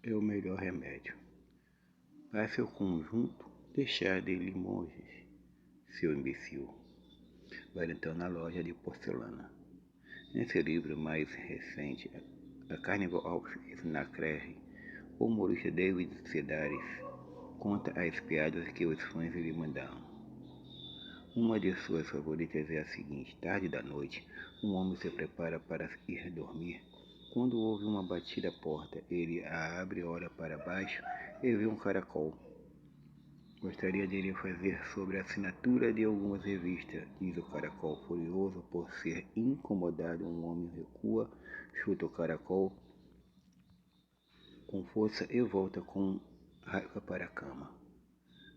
é o melhor remédio. Passe o conjunto de chá de limoges, seu imbecil. Vai então na loja de porcelana. Nesse livro mais recente, a Carnival of Snackreh, o humorista David Sedaris conta as piadas que os fãs lhe mandaram. Uma de suas favoritas é a seguinte: tarde da noite, um homem se prepara para ir dormir. Quando ouve uma batida à porta, ele a abre, olha para baixo e vê um caracol. Gostaria de lhe fazer sobre a assinatura de algumas revistas, diz o caracol. Furioso por ser incomodado, um homem recua, chuta o caracol com força e volta com raiva para a cama.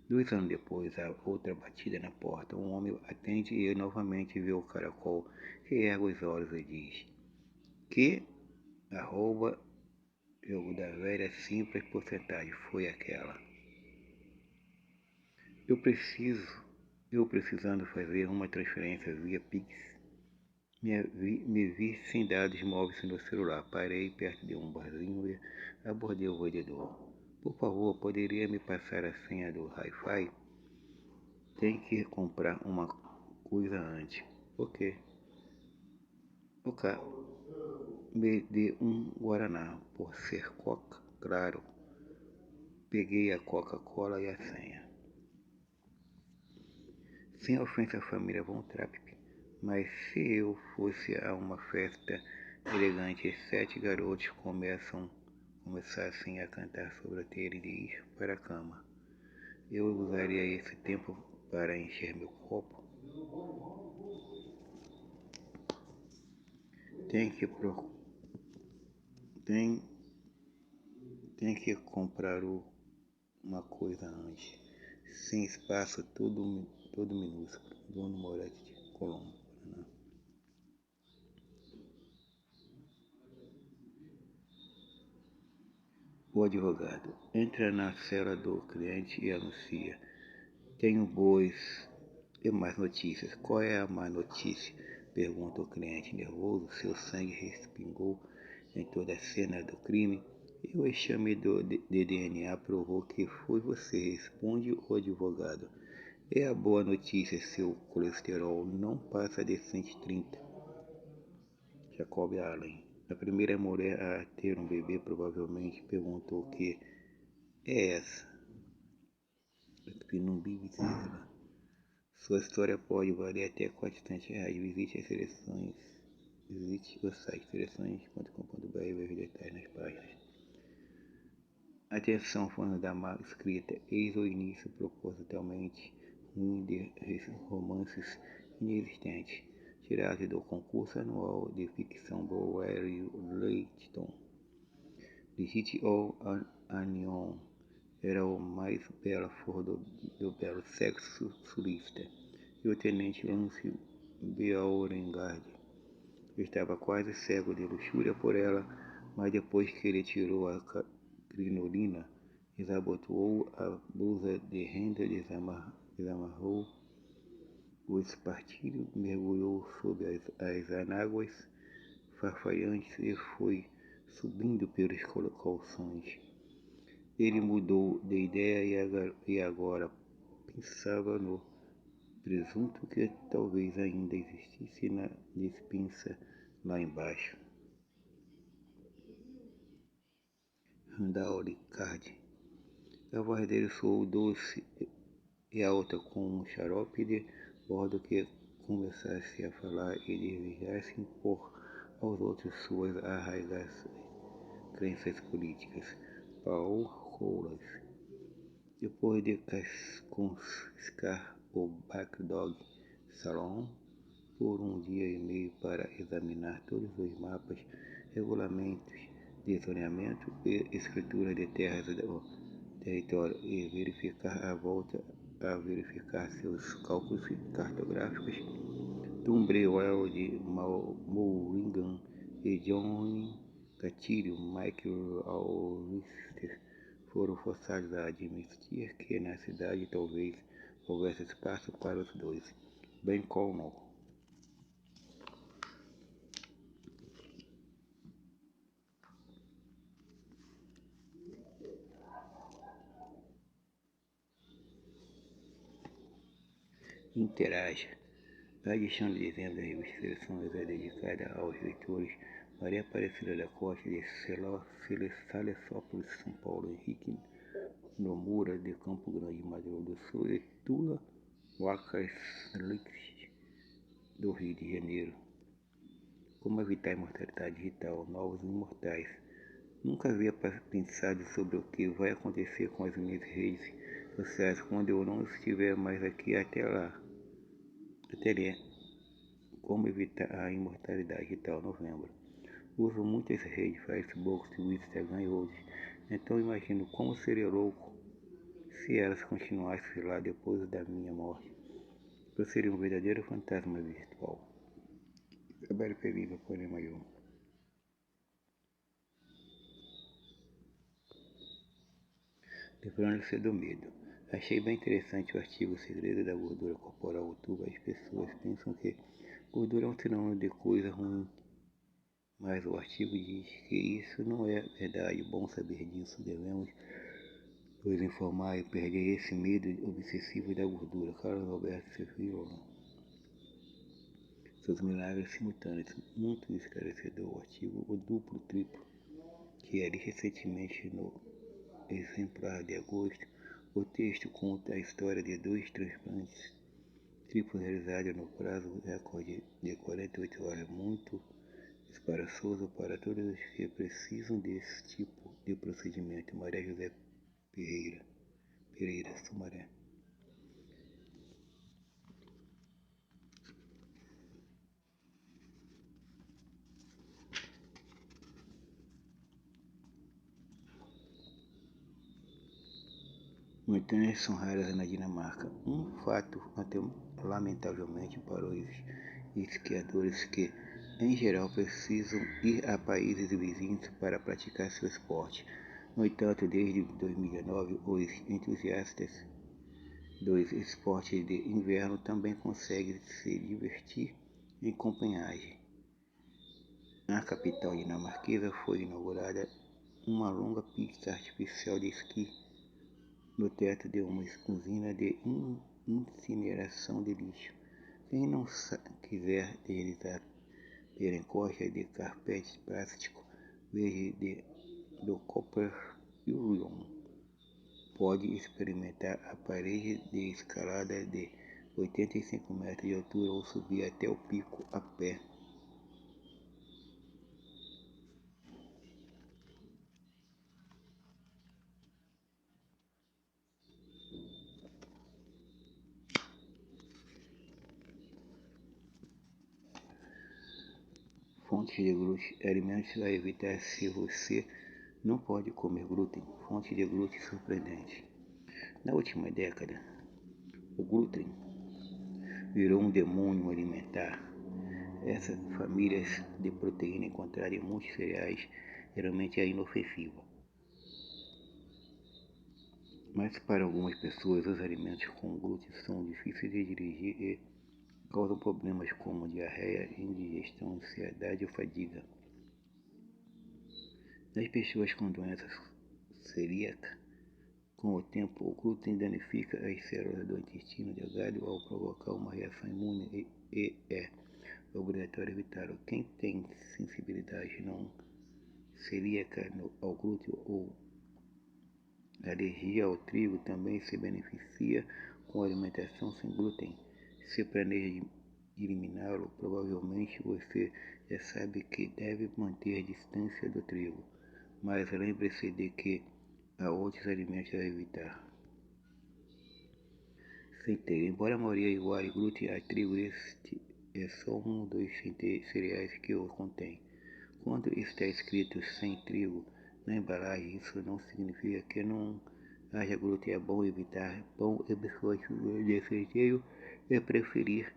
2 anos depois, há outra batida na porta. Um homem atende e novamente vê o caracol, que ergue os olhos e diz: que arroba jogo da velha simples porcentagem foi aquela? Eu precisando fazer uma transferência via Pix. Me vi sem dados móveis no celular. Parei perto de um barzinho e abordei o vendedor. Por favor, poderia me passar a senha do Hi-Fi? Tem que comprar uma coisa antes. Ok. O cara me dê um Guaraná, por ser Coca, claro. Peguei a Coca-Cola e a senha. Sem ofensa à família Von Trapp, mas se eu fosse a uma festa elegante e 7 garotos começassem a cantar sobre terem de ir para a cama, eu usaria esse tempo para encher meu copo? Tem que comprar uma coisa antes. Sem espaço, todo minúsculo. Dono Moretti de Colombo, Paraná. O advogado entra na cela do cliente e anuncia: tenho boas e más notícias. Qual é a má notícia? Pergunta o cliente nervoso. Seu sangue respingou em toda a cena do crime e o exame de DNA provou que foi você, responde o advogado. É a boa notícia, seu colesterol não passa de 130. Jacob Allen. A primeira mulher a ter um bebê provavelmente perguntou o que é essa. Sua história pode valer até R$ 400. Visite o site seleções.com.br e veja detalhes nas páginas. Atenção, fãs da má escrita, eis o início propositalmente ruim de romances inexistentes, tirados do concurso anual de ficção Brower Leighton. Brigitte Anion era a mais bela flor do belo sexo sulista, e o tenente Lance Beauregard estava quase cego de luxúria por ela, mas depois que ele tirou a crinolina, desabotoou a blusa de renda, desamarrou o espartilho, mergulhou sob as anáguas farfalhantes e foi subindo pelos calções. Ele mudou de ideia e agora pensava no presunto que talvez ainda existisse na despensa lá embaixo. Randall Card. A voz dele soou doce e alta, com um xarope de bordo que começasse a falar e desejasse impor aos outros suas arraigadas crenças políticas. Paul Coulas. Depois de confiscar o Backdog Salon por um dia e meio para examinar todos os mapas, regulamentos de zoneamento e escritura de terras do território e verificar seus cálculos cartográficos, Tumbrewell de Mouringham e John Gatilho Michael Aurister foram forçados a admitir que na cidade talvez houvesse espaço para os dois. Ben Connell. Interaja. A edição de dezembro da revista Seleções é dedicada aos leitores Maria Aparecida da Costa de Salesópolis, São Paulo, Henrique Nomura de Campo Grande, Mato Grosso do Sul e Tula Wacas do Rio de Janeiro. Como evitar a imortalidade digital? Novos imortais. Nunca havia pensado sobre o que vai acontecer com as minhas redes sociais quando eu não estiver mais aqui até lá. Como evitar a imortalidade digital? Novembro. Uso muitas redes, Facebook, Twitter, Instagram e outros. Então imagino como seria louco se elas continuassem lá depois da minha morte. Eu seria um verdadeiro fantasma virtual. Trabalho Perigo, poema 1. Livrando-se do medo. Achei bem interessante o artigo Segredo da Gordura Corporal Outubro. As pessoas pensam que gordura é um sinônimo de coisa ruim, mas o artigo diz que isso não é verdade. Bom saber disso. Devemos nos informar e perder esse medo obsessivo da gordura. Carlos Alberto Sevilla. Seus milagres simultâneos. Muito esclarecedor o artigo O Duplo Triplo, que li recentemente no exemplar de agosto. O texto conta a história de 2 transplantes triplos realizados no prazo recorde de 48 horas, muito embaraçoso para todos os que precisam desse tipo de procedimento. Maria José Pereira, Sumaré. Montanhas são raras na Dinamarca. Um fato, lamentavelmente, para os esquiadores que, em geral, precisam ir a países vizinhos para praticar seu esporte. No entanto, desde 2019, os entusiastas dos esportes de inverno também conseguem se divertir em Copenhague. Na capital dinamarquesa foi inaugurada uma longa pista artificial de esqui no teto de uma usina de incineração de lixo. Quem não quiser deslizar pela encosta de carpete plástico verde do Copper Union pode experimentar a parede de escalada de 85 metros de altura ou subir até o pico a pé. Fontes de glúten. Alimentos a evitar se você não pode comer glúten. Fonte de glúten surpreendente. Na última década, o glúten virou um demônio alimentar. Essas famílias de proteína encontradas em muitos cereais geralmente é inofensiva. Mas para algumas pessoas, os alimentos com glúten são difíceis de digerir e causam problemas como diarreia, indigestão, ansiedade ou fadiga. Nas pessoas com doença celíaca, com o tempo, o glúten danifica as células do intestino delgado ao provocar uma reação imune e é obrigatório evitá-lo. Quem tem sensibilidade não celíaca ao glúten ou alergia ao trigo também se beneficia com alimentação sem glúten. Se planeja eliminá-lo, provavelmente você já sabe que deve manter distância do trigo, mas lembre-se de que há outros alimentos a evitar. Centeio. Embora a maioria iguale glúten a trigo, este é só um dos cereais que o contém. Quando está escrito sem trigo na embalagem, isso não significa que não haja glúten. É bom evitar pão e biscoitos de centeio e preferir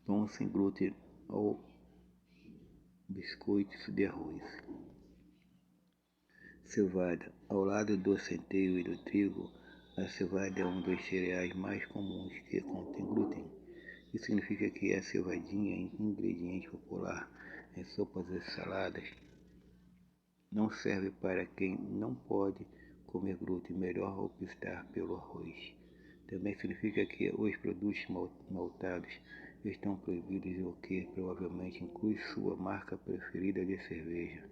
pão sem glúten ou biscoitos de arroz. Cevada. Ao lado do centeio e do trigo, a cevada é um dos cereais mais comuns que contém glúten. Isso significa que a cevadinha é um ingrediente popular em sopas e saladas. Não serve para quem não pode comer glúten, melhor optar pelo arroz. Também significa que os produtos maltados estão proibidos, o que provavelmente inclui sua marca preferida de cerveja.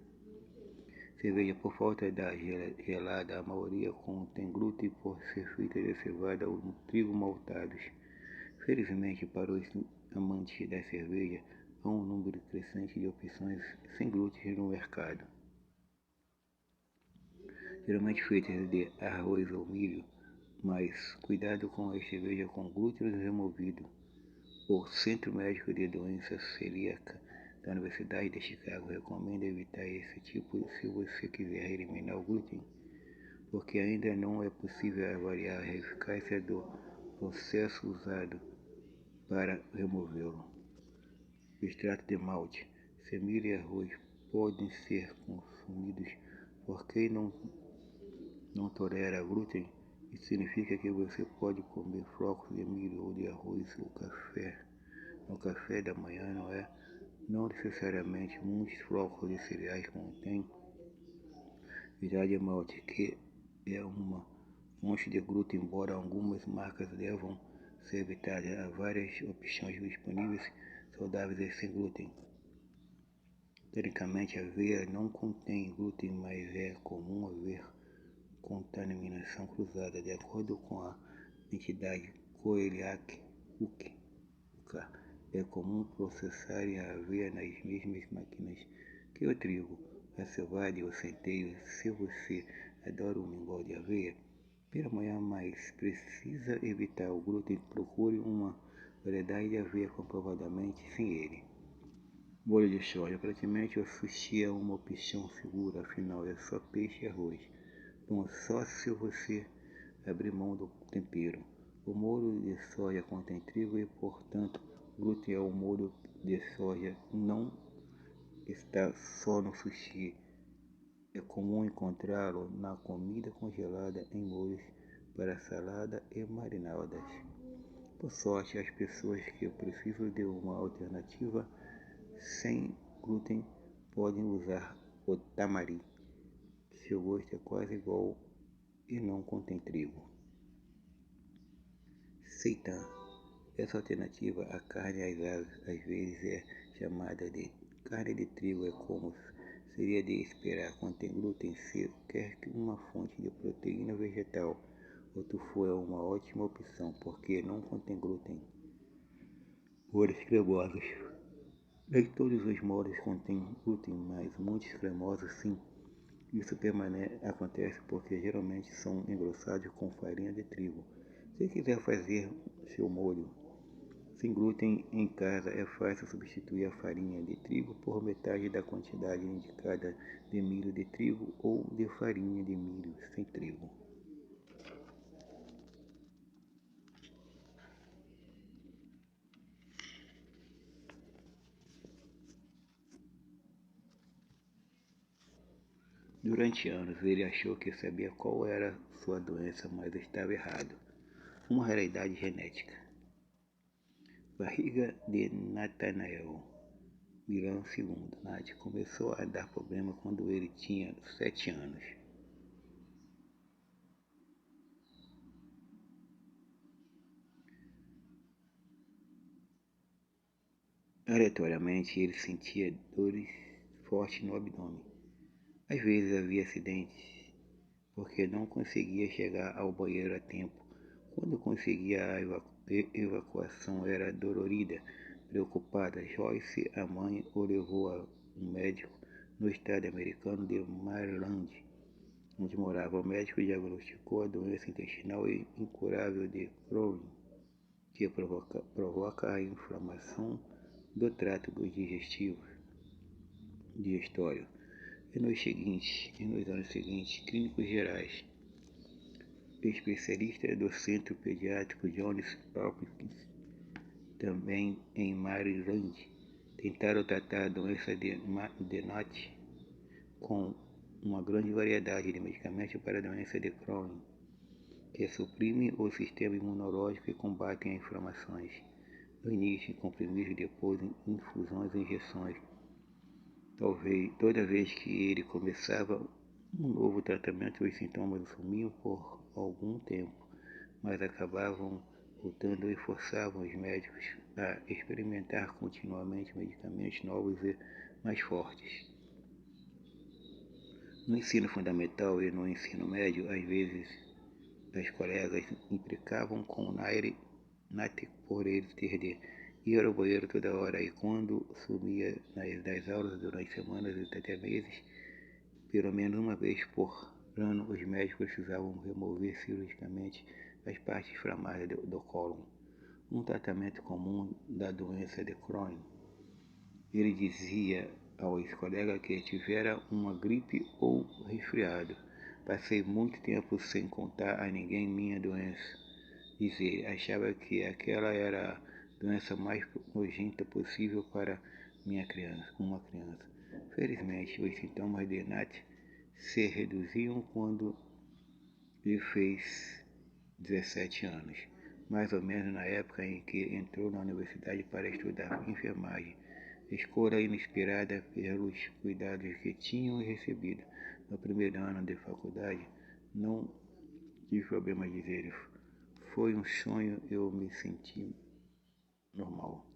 Cerveja por falta da gelada, a maioria contém glúten por ser feita de cevada ou trigo maltados. Felizmente para os amantes da cerveja, há um número crescente de opções sem glúten no mercado. Geralmente feitas de arroz ou milho, mas cuidado com a cerveja com glúten removido. O Centro Médico de Doença Celíaca da Universidade de Chicago recomenda evitar esse tipo se você quiser eliminar o glúten, porque ainda não é possível avaliar a eficácia do processo usado para removê-lo. Extrato de malte, semilha e arroz podem ser consumidos por quem não tolera glúten. Isso significa que você pode comer flocos de milho ou de arroz ou café. No café da manhã não necessariamente muitos flocos de cereais contêm extrato de malte, que é uma fonte de glúten, embora algumas marcas devam ser evitadas. Há várias opções disponíveis saudáveis e sem glúten. Tecnicamente, a aveia não contém glúten, mas é comum haver contaminação cruzada. De acordo com a entidade Coeliac UK, é comum processar a aveia nas mesmas máquinas que o trigo, a cevada e o centeio. Se você adora um mingau de aveia pela manhã, mas precisa evitar o glúten, procure uma variedade de aveia comprovadamente sem ele. Molho de soja. Praticamente o sushi é uma opção segura, afinal é só peixe e arroz. Bom, só se você abrir mão do tempero. O molho de soja contém trigo e, portanto, glúten. O molho de soja não está só no sushi. É comum encontrá-lo na comida congelada, em molhos para salada e marinadas. Por sorte, as pessoas que precisam de uma alternativa sem glúten podem usar o tamari. Seu gosto é quase igual e não contém trigo. Seitan. Essa alternativa à carne às vezes é chamada de carne de trigo. É como seria de esperar. Contém glúten. Se quer uma fonte de proteína vegetal, o tofu é uma ótima opção, porque não contém glúten. Molhos cremosos. Nem todos os molhos contêm glúten, mas muitos cremosos sim. Isso acontece porque geralmente são engrossados com farinha de trigo. Se quiser fazer seu molho sem glúten em casa, é fácil substituir a farinha de trigo por metade da quantidade indicada de milho de trigo ou de farinha de milho sem trigo. Durante anos, ele achou que sabia qual era sua doença, mas estava errado. Uma realidade genética. Barriga de Nathanael Milano II. Nath começou a dar problema quando ele tinha 7 anos. Aleatoriamente, ele sentia dores fortes no abdômen. Às vezes havia acidentes, porque não conseguia chegar ao banheiro a tempo. Quando conseguia, a evacuação era dolorida. Preocupada, Joyce, a mãe, o levou a um médico no estado americano de Maryland, onde morava. O médico diagnosticou a doença intestinal incurável de Crohn, que provoca a inflamação do trato digestório. E nos anos seguintes, clínicos gerais, especialistas do Centro Pediátrico Johns Hopkins, também em Maryland, tentaram tratar a doença de Nath com uma grande variedade de medicamentos para a doença de Crohn, que suprimem o sistema imunológico e combatem as inflamações. No início, comprimidos, depois infusões e injeções. Toda vez que ele começava um novo tratamento, os sintomas sumiam por algum tempo, mas acabavam voltando e forçavam os médicos a experimentar continuamente medicamentos novos e mais fortes. No ensino fundamental e no ensino médio, às vezes, as colegas implicavam com Nate por ele ter de ir ao banheiro toda hora e quando sumia das aulas durante semanas e até meses, pelo menos uma vez por ano, os médicos precisavam remover cirurgicamente as partes inflamadas do cólon, um tratamento comum da doença de Crohn. Ele dizia aos colegas que tivera uma gripe ou resfriado. Passei muito tempo sem contar a ninguém minha doença. Dizer, achava que aquela era a doença mais nojenta possível para uma criança. Felizmente, os sintomas de Nat se reduziam quando ele fez 17 anos, mais ou menos na época em que entrou na universidade para estudar enfermagem. Escolha inesperada pelos cuidados que tinham recebido no primeiro ano de faculdade. Não tive problema de dizer. Foi um sonho, eu me senti normal.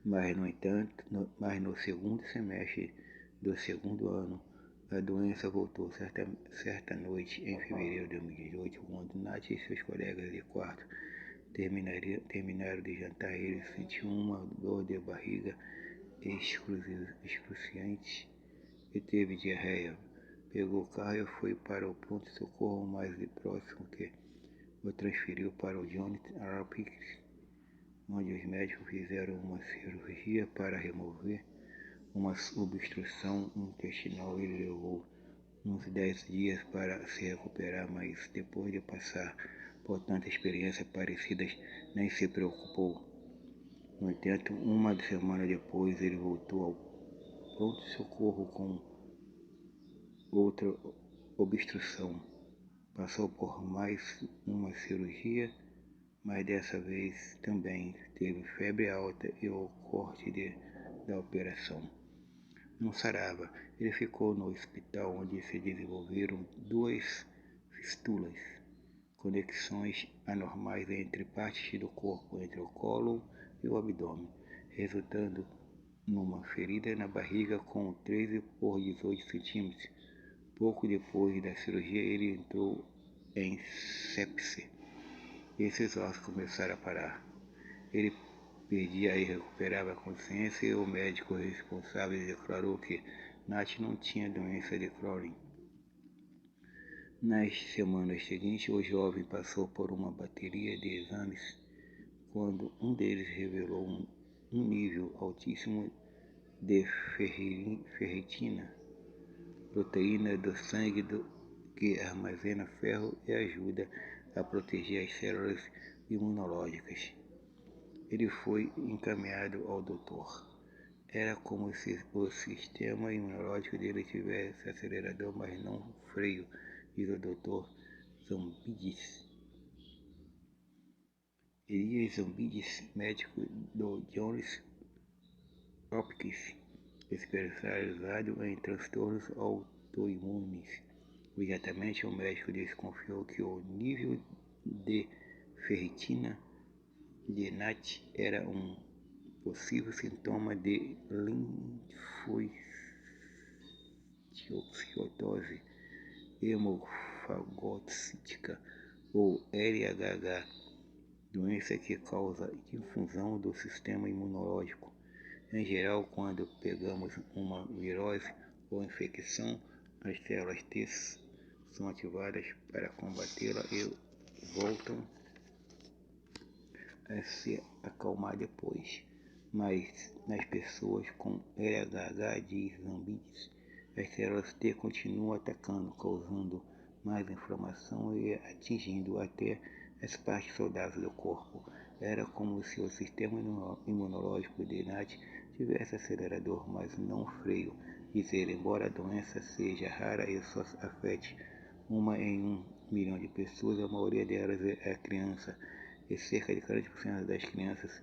Mas, no entanto, no segundo semestre do segundo ano, a doença voltou certa noite em fevereiro de 2018, quando Nath e seus colegas de quarto terminaram de jantar. Ele sentiu uma dor de barriga excruciante e teve diarreia. Pegou o carro e foi para o pronto-socorro mais próximo, que o transferiu para o Johns Hopkins, onde os médicos fizeram uma cirurgia para remover uma obstrução intestinal. Ele levou uns 10 dias para se recuperar, mas depois de passar por tantas experiências parecidas, nem se preocupou. No entanto, uma semana depois, ele voltou ao pronto-socorro com outra obstrução. Passou por mais uma cirurgia, mas dessa vez também teve febre alta e o corte da operação não sarava. Ele ficou no hospital, onde se desenvolveram duas fístulas, conexões anormais entre partes do corpo, entre o cólon e o abdômen, resultando numa ferida na barriga com 13 por 18 centímetros. Pouco depois da cirurgia, ele entrou em sepse. Esses ossos começaram a parar. Ele perdia e recuperava a consciência e o médico responsável declarou que Nat não tinha doença de Crohn. Nas semanas seguintes, o jovem passou por uma bateria de exames, quando um deles revelou um nível altíssimo de ferritina, proteína do sangue que armazena ferro e ajuda a proteger as células imunológicas. Ele foi encaminhado ao doutor. Era como se o sistema imunológico dele tivesse acelerador, mas não freio, diz o Dr. Zambidis. Elias Zambidis, médico do Johns Hopkins, especializado em transtornos autoimunes. Imediatamente o médico desconfiou que o nível de ferritina de Nat era um possível sintoma de linfocitose hemofagocítica, ou LHH, doença que causa difusão do sistema imunológico. Em geral, quando pegamos uma virose ou infecção, as células T são ativadas para combatê-la e voltam a se acalmar depois. Mas nas pessoas com LHH, diz Zambidis, as células T continuam atacando, causando mais inflamação e atingindo até as partes saudáveis do corpo. Era como se o sistema imunológico de Nat tivesse acelerador, mas não freio. Dizer, embora a doença seja rara e só afete 1 em 1 milhão de pessoas, a maioria delas é criança, e cerca de 40% das crianças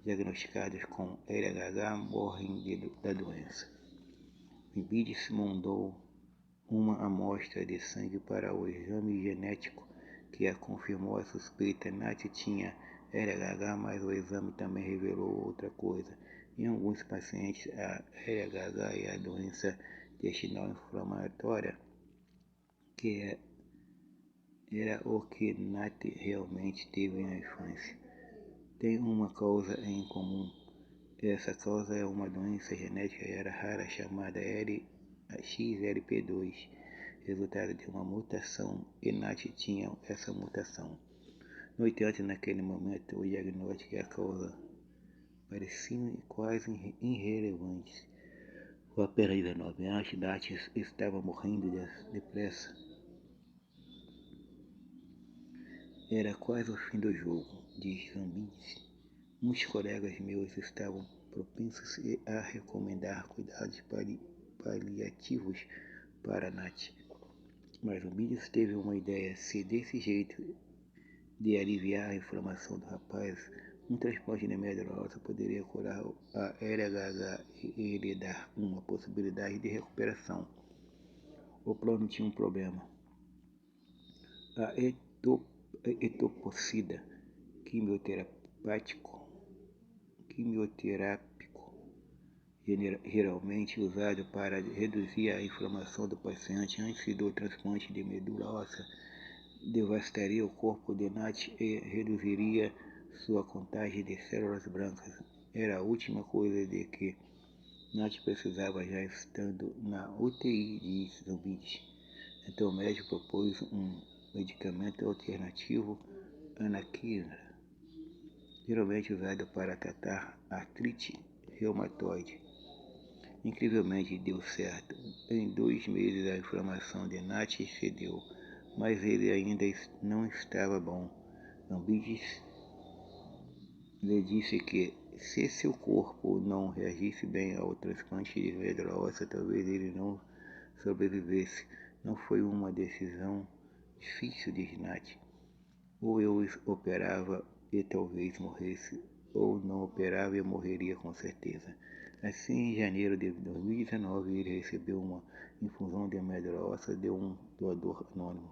diagnosticadas com LHH morrem da doença. Zambidis mandou uma amostra de sangue para o exame genético que a confirmou a suspeita. Nath tinha LH, mas o exame também revelou outra coisa. Em alguns pacientes, a LH é a doença intestinal inflamatória, que era o que Nath realmente teve na infância. Tem uma causa em comum. Essa causa é uma doença genética rara chamada XLP2, resultado de uma mutação, e Nath tinha essa mutação. No entanto, naquele momento, o diagnóstico e a causa pareciam quase irrelevantes. Com apenas 19 anos, Nath estava morrendo depressa. Era quase o fim do jogo, diz Zambinski. Muitos colegas meus estavam propensos a recomendar cuidados paliativos para Nath. Mas Zambinski teve uma ideia: se desse jeito de aliviar a inflamação do rapaz, um transplante de medula óssea poderia curar a LHH e lhe dar uma possibilidade de recuperação. O plano tinha um problema. A etoposida quimioterápico, geralmente usado para reduzir a inflamação do paciente antes do transplante de medula óssea, devastaria o corpo de Nath e reduziria sua contagem de células brancas. Era a última coisa de que Nath precisava, já estando na UTI de Zambinski. Então o médico propôs um medicamento alternativo, anakinra, geralmente usado para tratar artrite reumatoide. Incrivelmente deu certo. Em 2 meses a inflamação de Nath cedeu, mas ele ainda não estava bom. Zambinski lhe disse que, se seu corpo não reagisse bem ao transplante de medula óssea, talvez ele não sobrevivesse. Não foi uma decisão difícil, diz Nath. Ou eu operava e talvez morresse, ou não operava e morreria com certeza. Assim, em janeiro de 2019, ele recebeu uma infusão de medula óssea de um doador anônimo.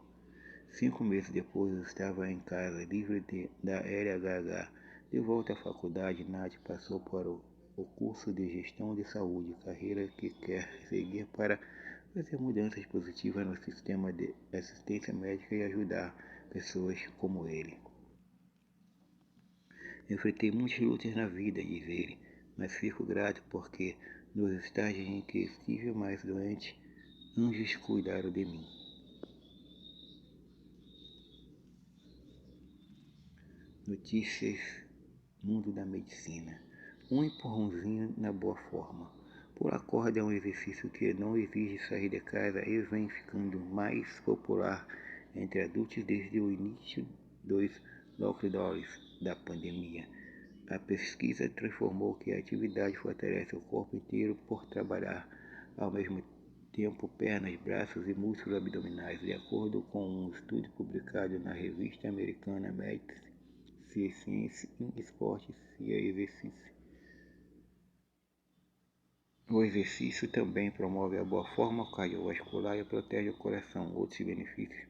5 meses depois, estava em casa, livre da LHH. De volta à faculdade, Nath passou para o curso de Gestão de Saúde, carreira que quer seguir para fazer mudanças positivas no sistema de assistência médica e ajudar pessoas como ele. Enfrentei muitas lutas na vida, diz ele, mas fico grato porque, nos estágios em que estive mais doente, anjos cuidaram de mim. Notícias Mundo da Medicina. Um empurrãozinho na boa forma. Pular corda é um exercício que não exige sair de casa e vem ficando mais popular entre adultos desde o início dos lockdowns da pandemia. A pesquisa transformou que a atividade fortalece o corpo inteiro por trabalhar ao mesmo tempo pernas, braços e músculos abdominais, de acordo com um estudo publicado na revista americana Medicine, Ciência em Esportes e Exercício. O exercício também promove a boa forma cardiovascular e protege o coração. Outros benefícios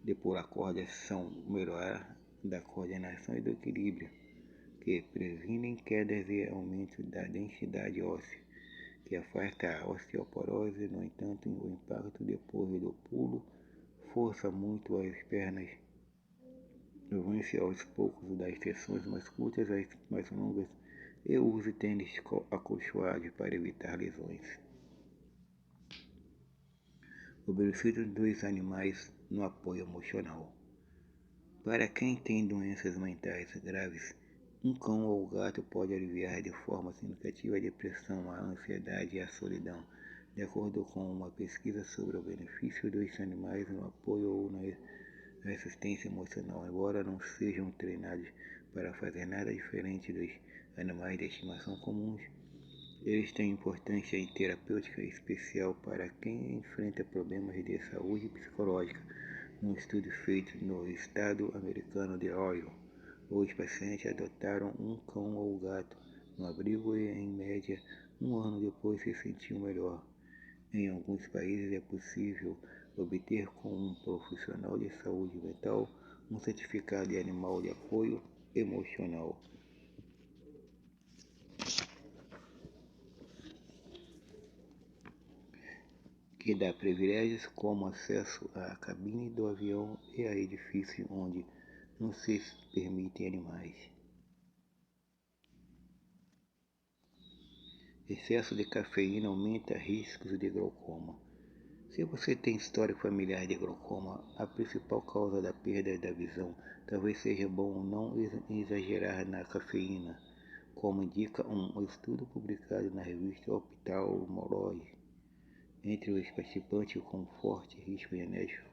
de pular corda são melhorar da coordenação e do equilíbrio, que previnem quedas e aumento da densidade óssea, que afasta a osteoporose. No entanto, o impacto depois do pulo força muito as pernas. Vence aos poucos das sessões mais curtas às mais longas e use tênis acolchoados para evitar lesões. O benefício dos animais no apoio emocional. Para quem tem doenças mentais graves, um cão ou gato pode aliviar de forma significativa a depressão, a ansiedade e a solidão, de acordo com uma pesquisa sobre o benefício dos animais no apoio ou na assistência emocional. Embora não sejam treinados para fazer nada diferente dos animais de estimação comuns, eles têm importância terapêutica especial para quem enfrenta problemas de saúde psicológica. Num estudo feito no estado americano de Ohio, os pacientes adotaram um cão ou gato no abrigo e, em média, 1 ano depois se sentiam melhor. Em alguns países é possível obter com um profissional de saúde mental um certificado de animal de apoio emocional, que dá privilégios como acesso à cabine do avião e a edifícios onde não se permitem animais. Excesso de cafeína aumenta riscos de glaucoma. Se você tem história familiar de glaucoma, a principal causa da perda da visão, talvez seja bom não exagerar na cafeína, como indica um estudo publicado na revista Ophthalmology. Entre os participantes com forte risco genético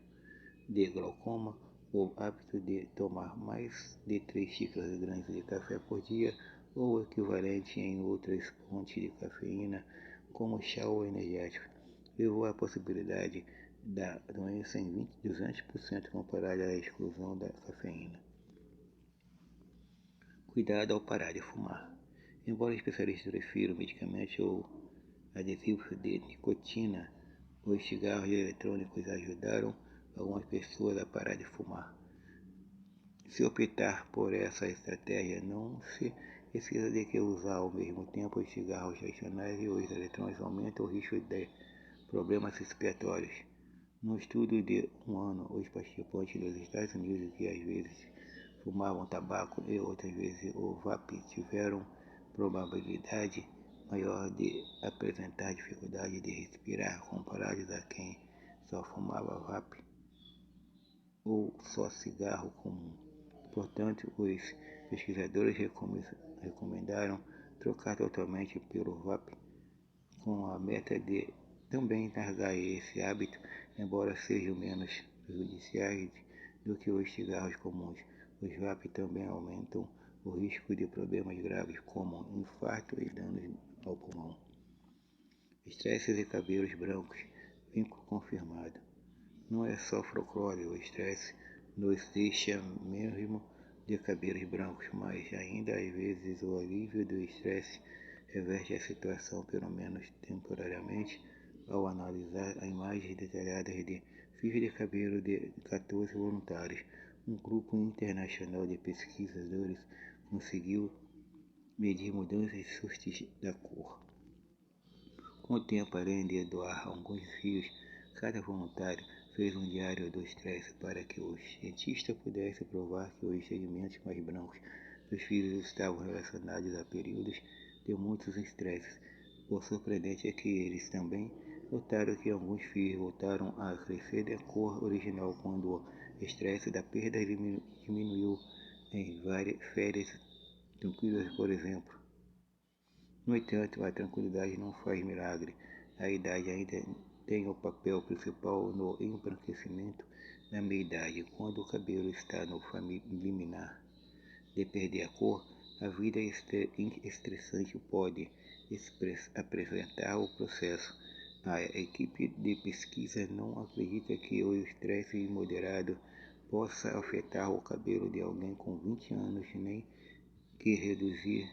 de glaucoma, o hábito de tomar mais de 3 xícaras grandes de café por dia ou o equivalente em outras fontes de cafeína, como chá ou energético, levou à possibilidade da doença em 200% comparada à exclusão da cafeína. Cuidado ao parar de fumar. Embora especialistas prefiram medicamentos ou adesivos de nicotina, os cigarros eletrônicos ajudaram algumas pessoas a parar de fumar. Se optar por essa estratégia, não se precisa de que usar ao mesmo tempo os cigarros tradicionais e os eletrônicos aumentam o risco de problemas respiratórios. No estudo de um ano, os participantes dos Estados Unidos que às vezes fumavam tabaco e outras vezes o vape tiveram probabilidade maior de apresentar dificuldade de respirar comparados a quem só fumava vape ou só cigarro comum. Portanto, os pesquisadores recomendaram trocar totalmente pelo vape, com a meta de também largar esse hábito, embora sejam menos prejudiciais do que os cigarros comuns. Os vape também aumentam o risco de problemas graves como infarto e danos ao pulmão. Estresse de cabelos brancos, vínculo confirmado. Não é só folclore, o estresse nos deixa mesmo de cabelos brancos, mas ainda às vezes o alívio do estresse reverte a situação, pelo menos temporariamente, ao analisar as imagens detalhadas de fios de cabelo de 14 voluntários. Um grupo internacional de pesquisadores conseguiu medir mudanças sutis da cor. Com o tempo, além de doar alguns fios, cada voluntário fez um diário do estresse para que os cientistas pudessem provar que os segmentos mais brancos dos fios estavam relacionados a períodos de muitos estresses. O surpreendente é que eles também notaram que alguns fios voltaram a crescer da cor original quando o estresse da perda diminuiu em várias férias tranquilas, por exemplo. No entanto, a tranquilidade não faz milagre. A idade ainda tem o papel principal no embranquecimento da meia-idade. Quando o cabelo está no limiar de perder a cor, a vida estressante pode apresentar o processo. A equipe de pesquisa não acredita que o estresse moderado possa afetar o cabelo de alguém com 20 anos, nem que reduzir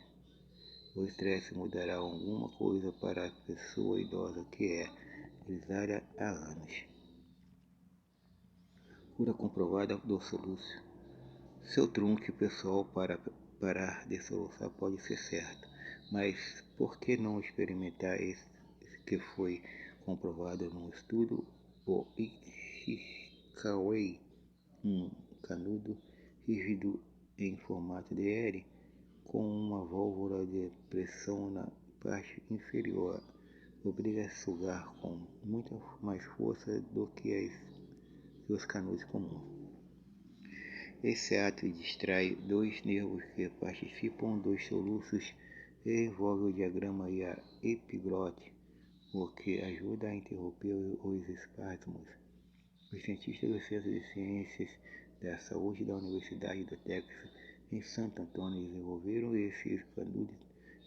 o estresse mudará alguma coisa para a pessoa idosa que é grisalha há anos. Cura comprovada do soluço. Seu trunque pessoal para parar de soluçar pode ser certo, mas por que não experimentar esse que foi comprovado num estudo? O Ishikawa, um canudo rígido em formato de L, com uma válvula de pressão na parte inferior, obriga a sugar com muita mais força do que os canudos comuns. Esse ato distrai dois nervos que participam dos soluços e envolve o diafragma e a epiglote, o que ajuda a interromper os espasmos. Os cientistas do Centro de Ciências da Saúde da Universidade do Texas em Santo Antônio desenvolveram esse canudo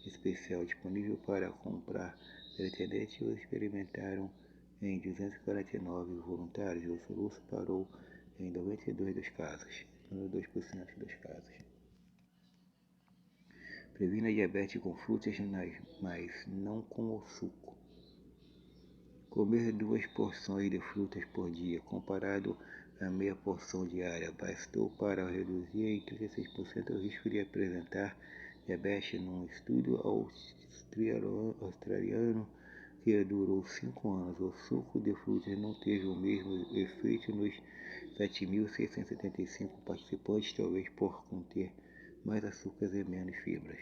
especial disponível para comprar pela internet e o experimentaram em 249 voluntários. O soluço parou em 92% dos casos. Previne a diabetes com frutas, mas não com o suco. Comer 2 porções de frutas por dia, comparado A meia porção diária bastou para reduzir em 36% o risco de apresentar diabetes num estudo australiano que durou 5 anos. O suco de frutas não teve o mesmo efeito nos 7.675 participantes, talvez por conter mais açúcares e menos fibras.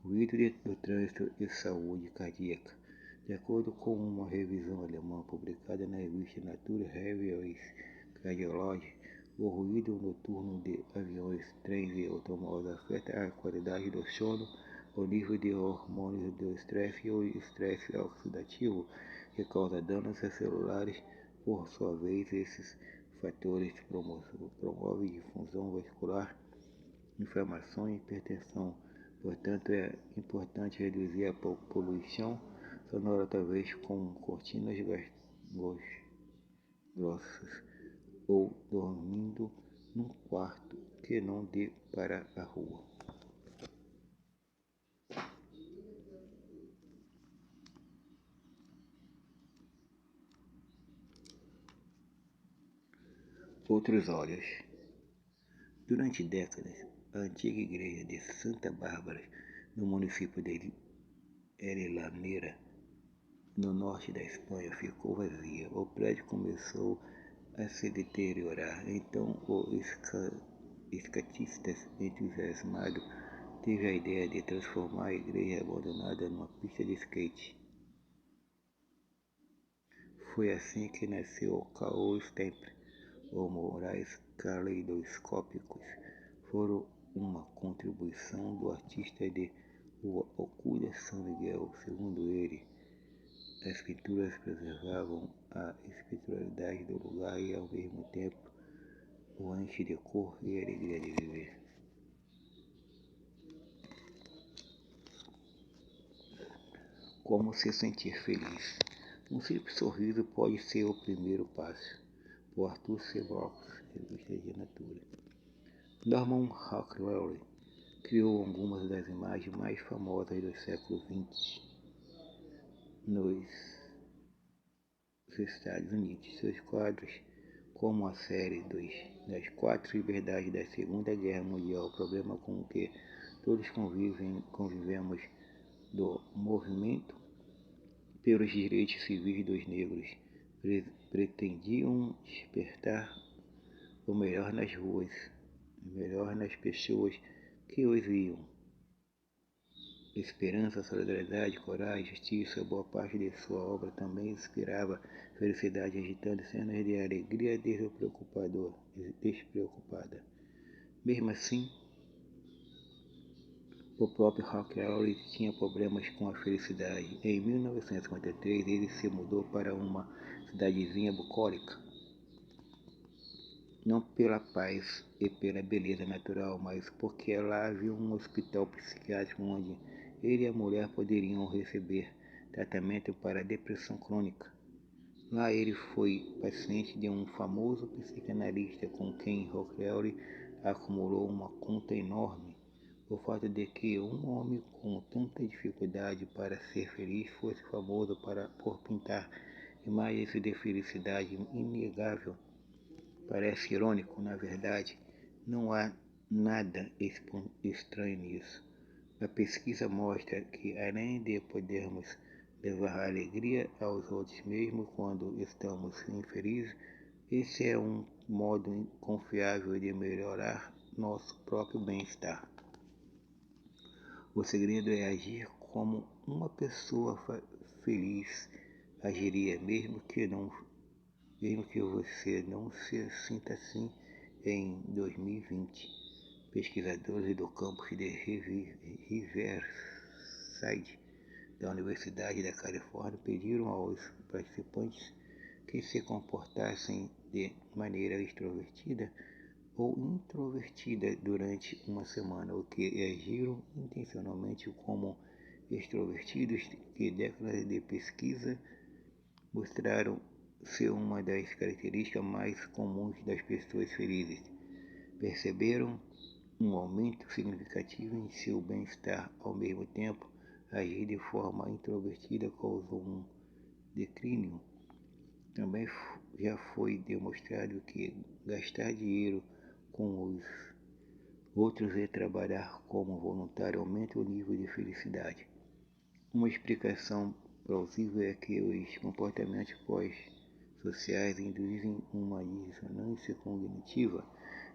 Ruído do trânsito e saúde cardíaca. De acordo com uma revisão alemã publicada na revista Nature Health Cardiology, o ruído noturno de aviões, trens e automóveis afeta a qualidade do sono, o nível de hormônios do estresse e o estresse oxidativo, que causa danos celulares. Por sua vez, esses fatores promovem difusão vascular, inflamação e hipertensão. Portanto, é importante reduzir a poluição sonora, talvez com cortinas grossas ou dormindo num quarto que não dê para a rua. Outros olhos. Durante décadas, a antiga igreja de Santa Bárbara, no município de Elameira, no norte da Espanha, ficou vazia. O prédio começou a se deteriorar. Então o escatista entusiasmado teve a ideia de transformar a igreja abandonada numa pista de skate. Foi assim que nasceu o Caos Temple. Os murais caleidoscópicos foram uma contribuição do artista de Rua Oculta São Miguel. Segundo ele, as pinturas preservavam a espiritualidade do lugar e, ao mesmo tempo, o enche de cor e alegria de viver. Como se sentir feliz? Um simples sorriso pode ser o primeiro passo. Por Arthur C. Brooks, revista de Nature. Norman Rockwell criou algumas das imagens mais famosas do século XX nos Estados Unidos. Seus quadros, como a série das 4 liberdades da Segunda Guerra Mundial, o problema com que todos convivemos, do movimento pelos direitos civis dos negros, pretendiam despertar o melhor nas ruas, o melhor nas pessoas que os viam. Esperança, solidariedade, coragem, justiça. Boa parte de sua obra também inspirava felicidade, agitando cenas de alegria despreocupada. Mesmo assim, o próprio Rockwell tinha problemas com a felicidade. Em 1953, ele se mudou para uma cidadezinha bucólica, não pela paz e pela beleza natural, mas porque lá havia um hospital psiquiátrico onde ele e a mulher poderiam receber tratamento para depressão crônica. Lá ele foi paciente de um famoso psicanalista com quem Rockwell acumulou uma conta enorme. O fato de que um homem com tanta dificuldade para ser feliz fosse famoso por pintar imagens de felicidade inegável parece irônico. Na verdade, não há nada estranho nisso. A pesquisa mostra que, além de podermos levar alegria aos outros mesmo quando estamos infelizes, esse é um modo confiável de melhorar nosso próprio bem-estar. O segredo é agir como uma pessoa feliz agiria, mesmo que você não se sinta assim em 2020. Pesquisadores do campus de Riverside, da Universidade da Califórnia, pediram aos participantes que se comportassem de maneira extrovertida ou introvertida durante uma semana, ou que agiram intencionalmente como extrovertidos, que décadas de pesquisa mostraram ser uma das características mais comuns das pessoas felizes. Perceberam um aumento significativo em seu bem-estar. Ao mesmo tempo, agir de forma introvertida causou um declínio Também já foi demonstrado que gastar dinheiro com os outros e trabalhar como voluntário aumenta o nível de felicidade. Uma explicação plausível é que os comportamentos pós-sociais induzem uma dissonância cognitiva.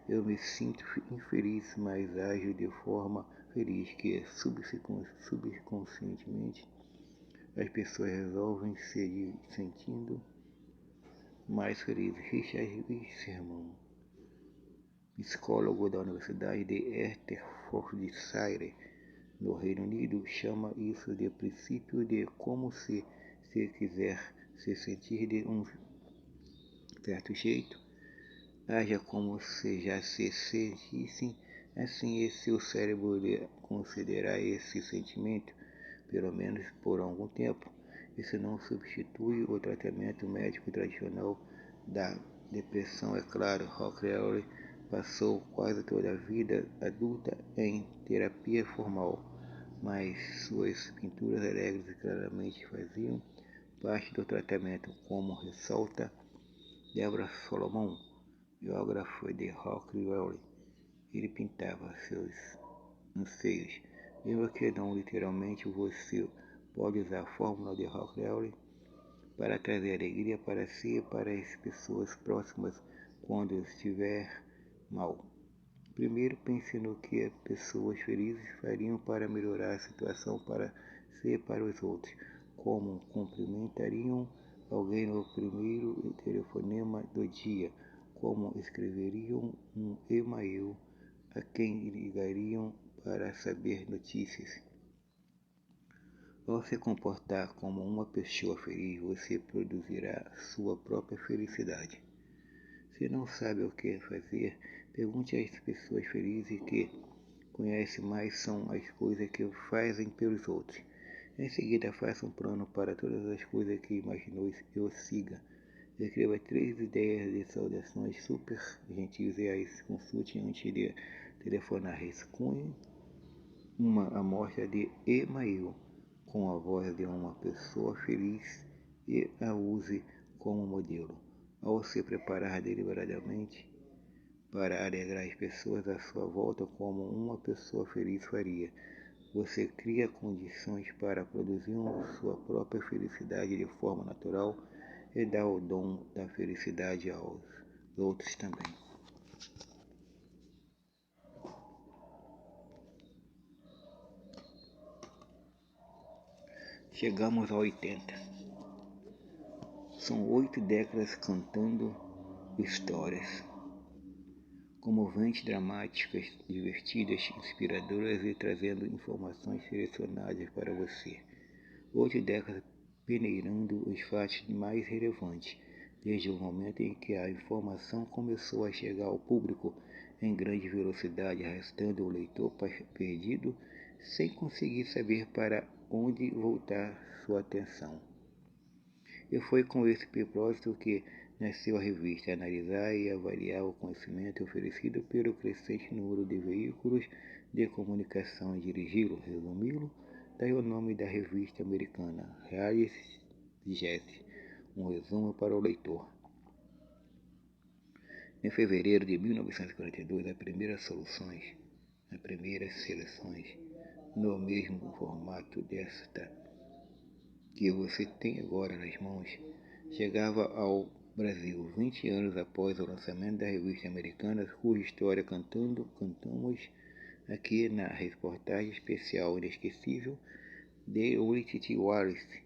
Eu me sinto infeliz, mas ajo de forma feliz, que subconscientemente as pessoas resolvem se sentindo mais felizes. Richard Wiseman, psicólogo da Universidade de Hertfordshire, no Reino Unido, chama isso de princípio de como se quiser se sentir de um certo jeito, haja como se já se sentissem assim, e seu cérebro considerar esse sentimento, pelo menos por algum tempo. Isso não substitui o tratamento médico tradicional da depressão, é claro. Hawley passou quase toda a vida adulta em terapia formal, mas suas pinturas alegres claramente faziam parte do tratamento, como ressalta Deborah Solomon, biógrafa de Hawley. Ele pintava seus anseios, mesmo que não literalmente. Você pode usar a fórmula de Hawley para trazer alegria para si e para as pessoas próximas quando estiver mal. Primeiro, pense no que as pessoas felizes fariam para melhorar a situação para si e para os outros. Como cumprimentariam alguém no primeiro telefonema do dia? Como escreveriam um e-mail a quem ligariam para saber notícias? Ao se comportar como uma pessoa feliz, você produzirá sua própria felicidade. Se não sabe o que fazer, pergunte às pessoas felizes que conhece mais são as coisas que fazem pelos outros. Em seguida, faça um plano para todas as coisas que imaginou e o siga. Escreva 3 ideias de saudações super gentis e as consulte antes de telefonar. Rascunhe uma amostra de e-mail com a voz de uma pessoa feliz e a use como modelo. Ao se preparar deliberadamente para alegrar as pessoas à sua volta como uma pessoa feliz faria, você cria condições para produzir sua própria felicidade de forma natural e dá o dom da felicidade aos outros também. Chegamos a 80. São 8 décadas cantando histórias comoventes, dramáticas, divertidas, inspiradoras e trazendo informações selecionadas para você. 8 décadas peneirando os fatos mais relevantes, desde o momento em que a informação começou a chegar ao público em grande velocidade, arrastando o leitor perdido, sem conseguir saber para onde voltar sua atenção. E foi com esse propósito que nasceu a revista, analisar e avaliar o conhecimento oferecido pelo crescente número de veículos de comunicação e dirigi-lo, resumi-lo. Daí o nome da revista americana, Reais Digest, um resumo para o leitor. Em fevereiro de 1942, as primeiras seleções, no mesmo formato desta que você tem agora nas mãos, chegava ao Brasil 20 anos após o lançamento da revista americana, cuja história cantamos aqui na reportagem especial inesquecível de William Wallace.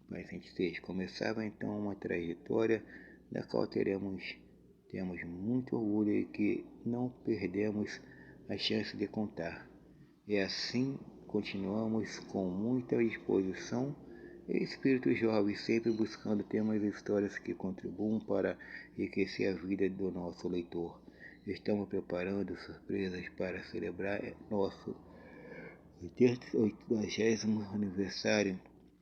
Mais 26. Começava então uma trajetória da qual temos muito orgulho e que não perdemos a chance de contar. E assim continuamos com muita disposição e espírito jovem, sempre buscando temas e histórias que contribuam para enriquecer a vida do nosso leitor. Estamos preparando surpresas para celebrar nosso 80º aniversário,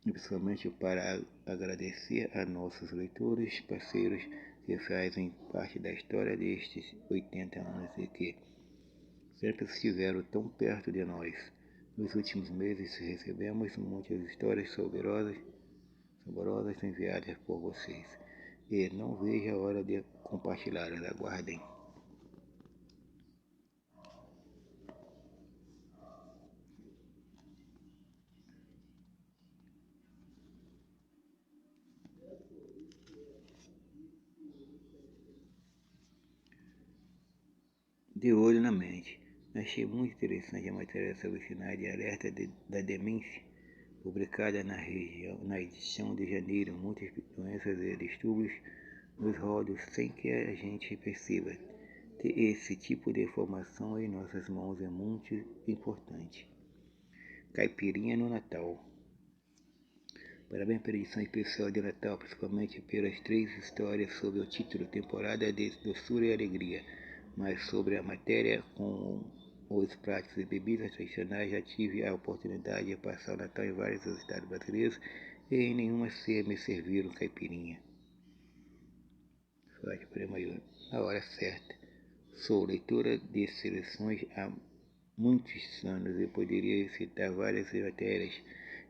e principalmente para agradecer a nossos leitores, parceiros que fazem parte da história destes 80 anos e que sempre estiveram tão perto de nós. Nos últimos meses recebemos muitas histórias saborosas enviadas por vocês. e não vejo a hora de compartilhá-las. Aguardem. De olho na mente. Achei muito interessante a matéria sobre o sinais de alerta da demência, publicada na edição de janeiro. Muitas doenças e distúrbios nos rodos sem que a gente perceba. Ter esse tipo de informação em nossas mãos é muito importante. Caipirinha no Natal. Parabéns pela edição especial de Natal, principalmente pelas 3 histórias sob o título Temporada de Doçura e Alegria. Mas sobre a matéria com os pratos e bebidas tradicionais, já tive a oportunidade de passar o Natal em vários estados brasileiros e em nenhuma ceia me serviram caipirinha. Sorte prêmio na hora certa. Sou leitora de seleções há muitos anos e poderia citar várias matérias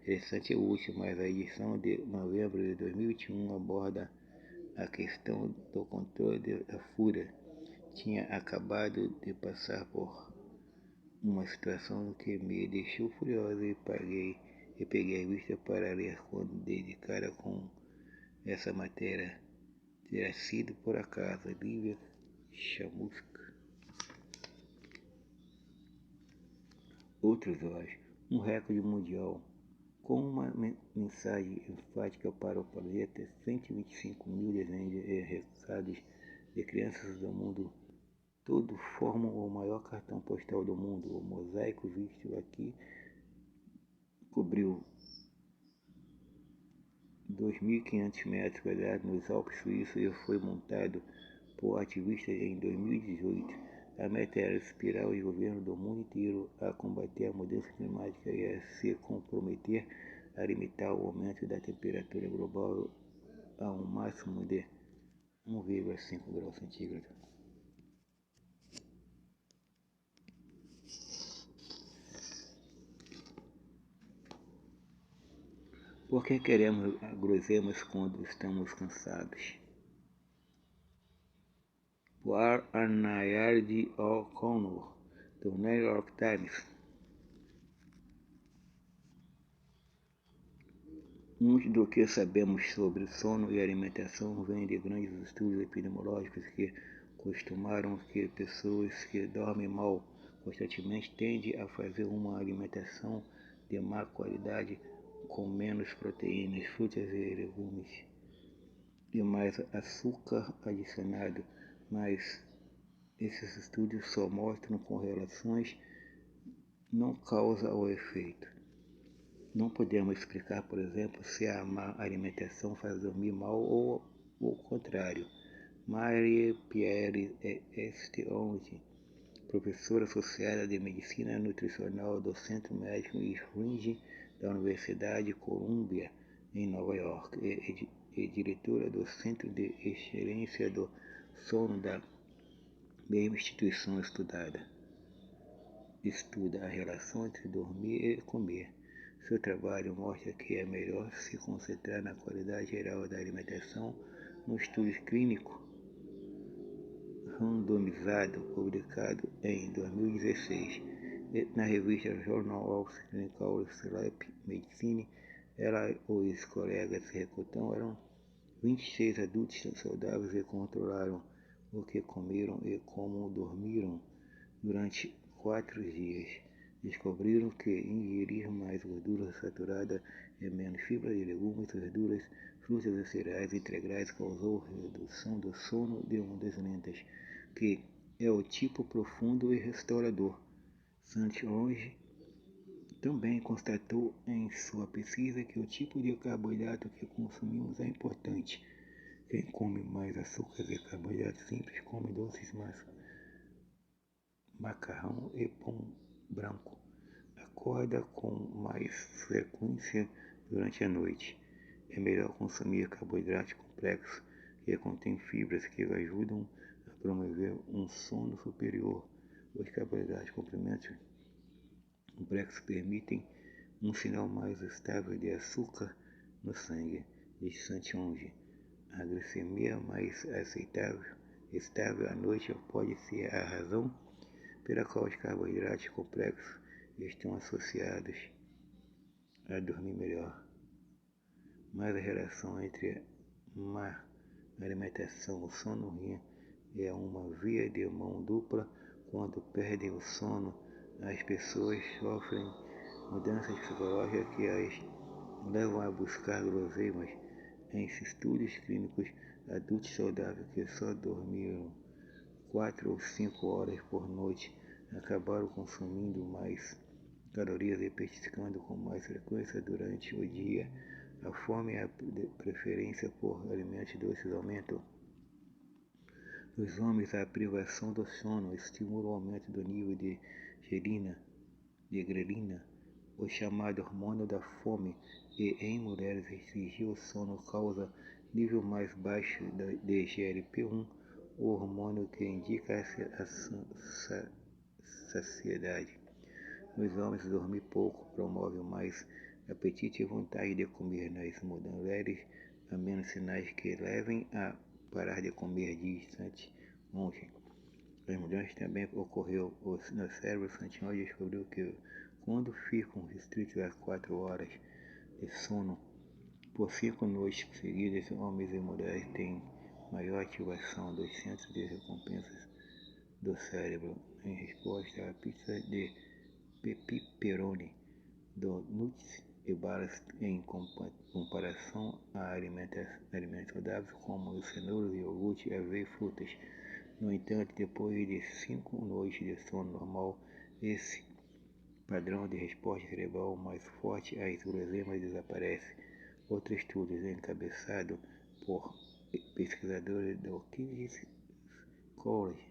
interessantes e úteis, mas a edição de novembro de 2021 aborda a questão do controle da fúria. Tinha acabado de passar por uma situação que me deixou furiosa e peguei a vista para ler quando dei de cara com essa matéria. Terá sido por acaso Lívia Chamusca. Outros olhos, um recorde mundial. Com uma mensagem enfática para o planeta, 125 mil desenhos e recados de crianças do mundo todo formam o maior cartão postal do mundo. O mosaico visto aqui cobriu 2.500 metros quadrados nos Alpes Suíços e foi montado por ativistas em 2018. A meta era inspirar os governos do mundo inteiro a combater a mudança climática e a se comprometer a limitar o aumento da temperatura global a um máximo de 1,5 graus centígrados. Por que queremos guloseimas quando estamos cansados? Por Arnayard O'Connor, do New York Times. Muito do que sabemos sobre sono e alimentação vem de grandes estudos epidemiológicos que costumaram que pessoas que dormem mal constantemente tendem a fazer uma alimentação de má qualidade com menos proteínas, frutas e legumes e mais açúcar adicionado, mas esses estudos só mostram correlações, não causa o efeito. Não podemos explicar, por exemplo, se a má alimentação faz dormir mal ou o contrário. Marie-Pierre Estionge, professora associada de Medicina Nutricional do Centro Médico Fringe da Universidade Columbia, em Nova York, e diretora do Centro de Excelência do Sono da mesma instituição estuda a relação entre dormir e comer. Seu trabalho mostra que é melhor se concentrar na qualidade geral da alimentação no estudo clínico randomizado publicado em 2016 na revista Journal of Clinical Sleep Medicine. Ela e os colegas recrutaram 26 adultos saudáveis e controlaram o que comeram e como dormiram durante 4 dias. Descobriram que ingerir mais gordura saturada e menos fibra de legumes, verduras, frutas e cereais integrais causou redução do sono de uma das lentas, que é o tipo profundo e restaurador. Santionge também constatou em sua pesquisa que o tipo de carboidrato que consumimos é importante. Quem come mais açúcares e carboidratos simples come doces mais macarrão e pão branco. Acorda com mais frequência durante a noite. É melhor consumir carboidratos complexos que contêm fibras que ajudam a promover um sono superior. Os carboidratos complexos permitem um sinal mais estável de açúcar no sangue, diz Santionge. A glicemia mais estável à noite pode ser a razão pela qual os carboidratos complexos estão associados a dormir melhor. Mas a relação entre má alimentação e sono ruim é uma via de mão dupla. Quando perdem o sono, as pessoas sofrem mudanças psicológicas que as levam a buscar guloseimas. Em estudos clínicos, adultos saudáveis que só dormiram 4 ou 5 horas por noite acabaram consumindo mais calorias e petiscando com mais frequência durante o dia. A fome e a preferência por alimentos doces aumentam. Nos homens, a privação do sono estimula o aumento do nível de grelina, o chamado hormônio da fome, e em mulheres restringir o sono causa nível mais baixo de GLP-1, o hormônio que indica a saciedade. Nos homens, dormir pouco promove mais apetite e vontade de comer. Nas mulheres, há menos sinais que levem a parar de comer distantemente. As mulheres também ocorreu no cérebro científico descobriu que quando ficam restritos a 4 horas de sono por 5 noites seguidas, homens e mulheres têm maior ativação dos centros de recompensas do cérebro. Em resposta à pizza de pepperoni, donuts e balas em comparação a alimentos saudáveis como cenouras, iogurte, aveia e frutas. No entanto, depois de 5 noites de sono normal, esse padrão de resposta cerebral mais forte às guloseimas desaparece. Outro estudo encabeçado por pesquisadores do King's College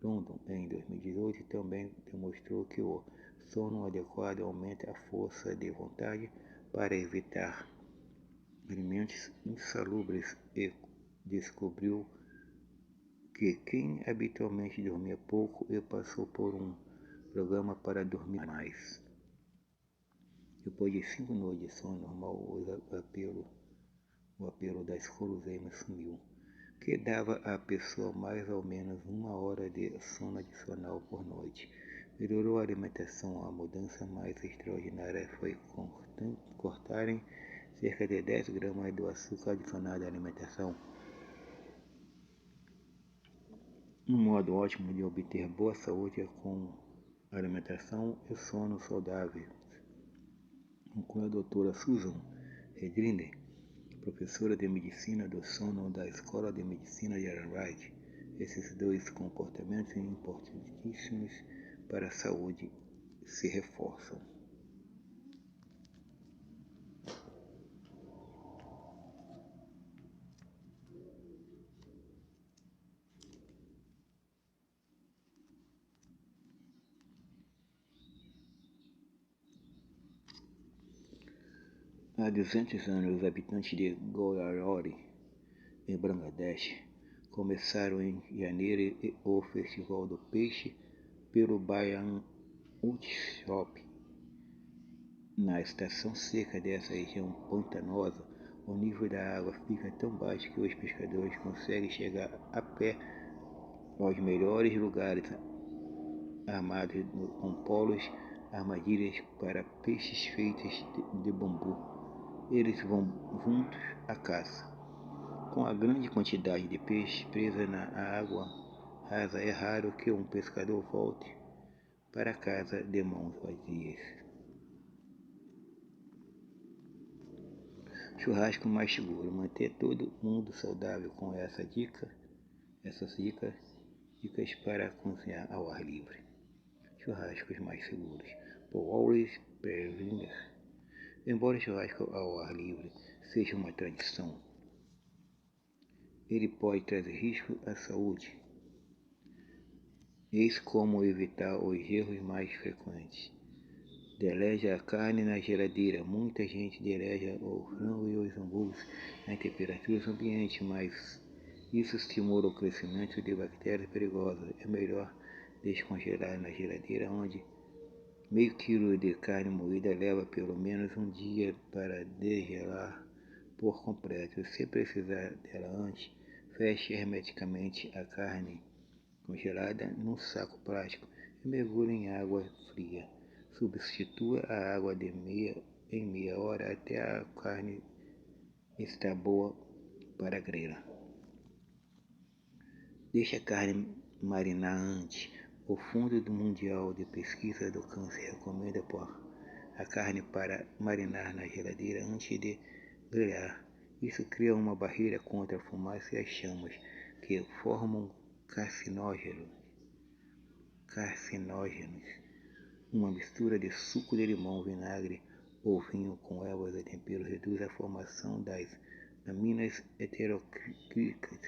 London em 2018 também demonstrou que o sono adequado aumenta a força de vontade para evitar alimentos insalubres e descobriu que quem habitualmente dormia pouco e passou por um programa para dormir mais. Depois de 5 noites de sono normal, o apelo das guloseimas sumiu, que dava à pessoa mais ou menos 1 hora de sono adicional por noite. Melhorou a alimentação. A mudança mais extraordinária foi cortarem cerca de 10 gramas do açúcar adicionado à alimentação. Um modo ótimo de obter boa saúde é com alimentação e sono saudável, conclui a doutora Susan Redrinder, professora de medicina do sono da Escola de Medicina de Harvard. Esses dois comportamentos importantíssimos para a saúde se reforçam. Há 200 anos, os habitantes de Godavari, em Bangladesh, começaram em janeiro o Festival do Peixe pelo Bayan Utshop. Na estação seca dessa região pantanosa, o nível da água fica tão baixo que os pescadores conseguem chegar a pé aos melhores lugares, armados com polos, armadilhas para peixes feitas de bambu. Eles vão juntos à caça. Com a grande quantidade de peixes presa na água rasa, é raro que um pescador volte para casa de mãos vazias. Churrasco mais seguro. Manter todo mundo saudável com essas dicas para cozinhar ao ar livre. Churrascos mais seguros. Por Wallace Perlinger. Embora o churrasco ao ar livre seja uma tradição, ele pode trazer risco à saúde. Eis como evitar os erros mais frequentes. Deleja a carne na geladeira. Muita gente deleja o frango e os hambúrgueres em temperaturas ambientes, mas isso estimula o crescimento de bactérias perigosas. É melhor descongelar na geladeira, onde meio quilo de carne moída leva pelo menos um dia para degelar por completo. Se precisar dela antes, feche hermeticamente a carne congelada num saco plástico e mergulhe em água fria. Substitua a água em meia hora até a carne estar boa para grelha. Deixe a carne marinar antes. O Fundo Mundial de Pesquisa do Câncer recomenda pôr a carne para marinar na geladeira antes de grelhar. Isso cria uma barreira contra a fumaça e as chamas, que formam carcinógenos. Uma mistura de suco de limão, vinagre ou vinho com ervas e temperos reduz a formação das aminas heterocíclicas,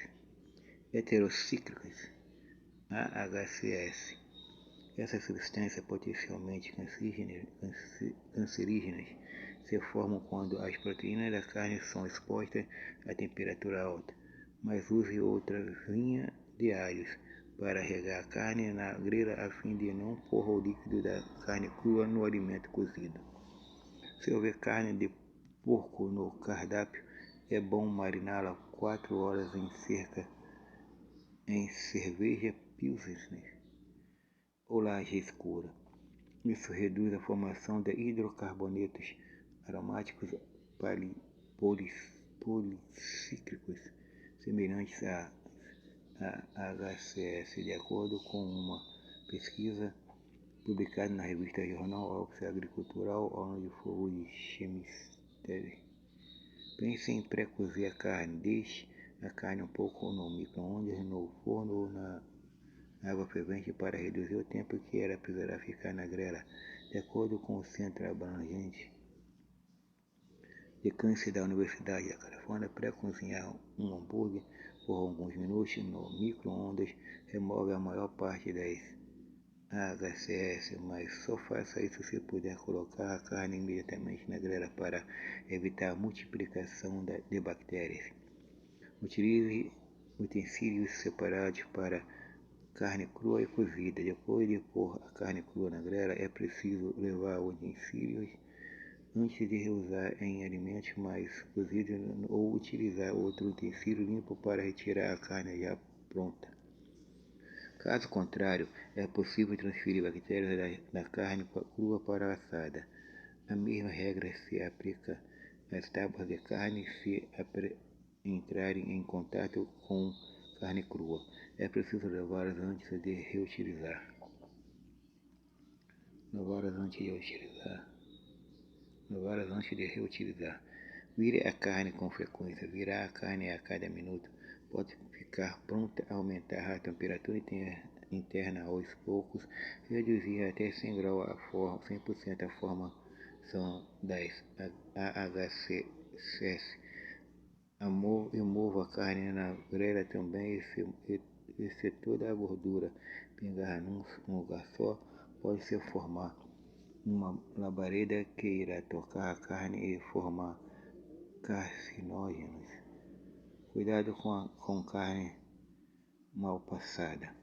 AHCS. Essas substâncias potencialmente cancerígenas se formam quando as proteínas da carne são expostas a temperatura alta, mas use outra vinha de alhos para regar a carne na grelha a fim de não pôr o líquido da carne crua no alimento cozido. Se houver carne de porco no cardápio, é bom mariná-la 4 horas em cerveja pilsner ou laje escura. Isso reduz a formação de hidrocarbonetos aromáticos policíclicos semelhantes a HCS, de acordo com uma pesquisa publicada na revista Jornal Office Agricultural, onde foi de chemistry. Pense em pré-cozer a carne. Deixe a carne um pouco no micro-ondas, no forno ou na água fervente para reduzir o tempo que ela precisará ficar na grelha. De acordo com o Centro Abrangente de Câncer da Universidade da Califórnia, pré-cozinhar um hambúrguer por alguns minutos no micro-ondas remove a maior parte das HCS, mas só faça isso se puder colocar a carne imediatamente na grelha para evitar a multiplicação de bactérias. Utilize utensílios separados para carne crua e cozida. Depois de pôr a carne crua na grelha, é preciso levar os utensílios antes de reusar em alimentos mais cozidos ou utilizar outro utensílio limpo para retirar a carne já pronta. Caso contrário, é possível transferir bactérias da carne crua para a assada. A mesma regra se aplica às tábuas de carne se entrarem em contato com carne crua. É preciso lavá-las antes de reutilizar. Vire a carne com frequência. Virar a carne a cada minuto pode ficar pronta a aumentar a temperatura interna aos poucos, reduzir até 100 graus 100% a formação das AHCS. Remova a carne na grelha também e se toda a gordura pingar num lugar só, pode se formar uma labareda que irá tocar a carne e formar carcinógenos. Cuidado com carne mal passada.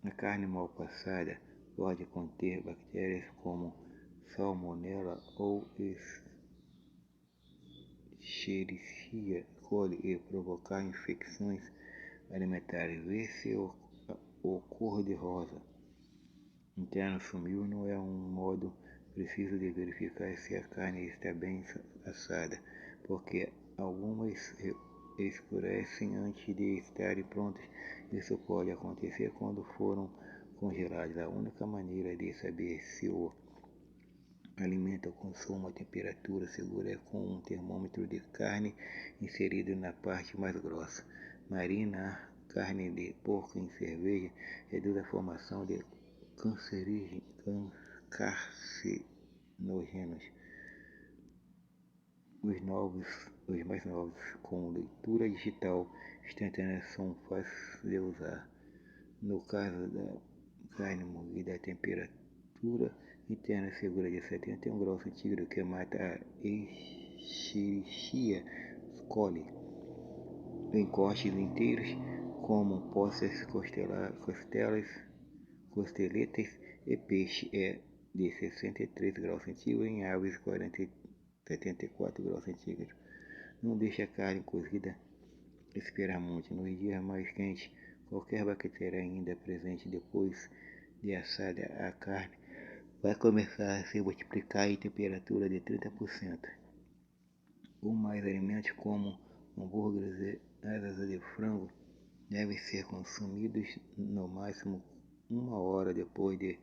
A carne mal passada pode conter bactérias como salmonella ou Escherichia coli e provocar infecções alimentares. Vê-se o cor-de-rosa interno sumiu não é um modo preciso de verificar se a carne está bem assada, porque algumas escurecem antes de estarem prontas. Isso pode acontecer quando foram congeladas. A única maneira de saber se o alimento alcançou uma temperatura segura é com um termômetro de carne inserido na parte mais grossa. Marinar carne de porco em cerveja reduz a formação de carcinógenos. Os mais novos, com leitura digital instantânea, são fáceis de usar. No caso da carne moída, a temperatura interna segura de 71 graus centígrados, que mata a Escherichia coli. Em cortes inteiros, como postas, costeletas e peixe, é de 63 graus centígrados, em aves 74 graus centígrados. Não deixe a carne cozida esperar muito. Nos dias mais quentes, qualquer bactéria ainda presente depois de assada a carne vai começar a se multiplicar em temperatura de 30%. Ou mais alimentos como hambúrgueres e asas de frango devem ser consumidos no máximo 1 hora depois de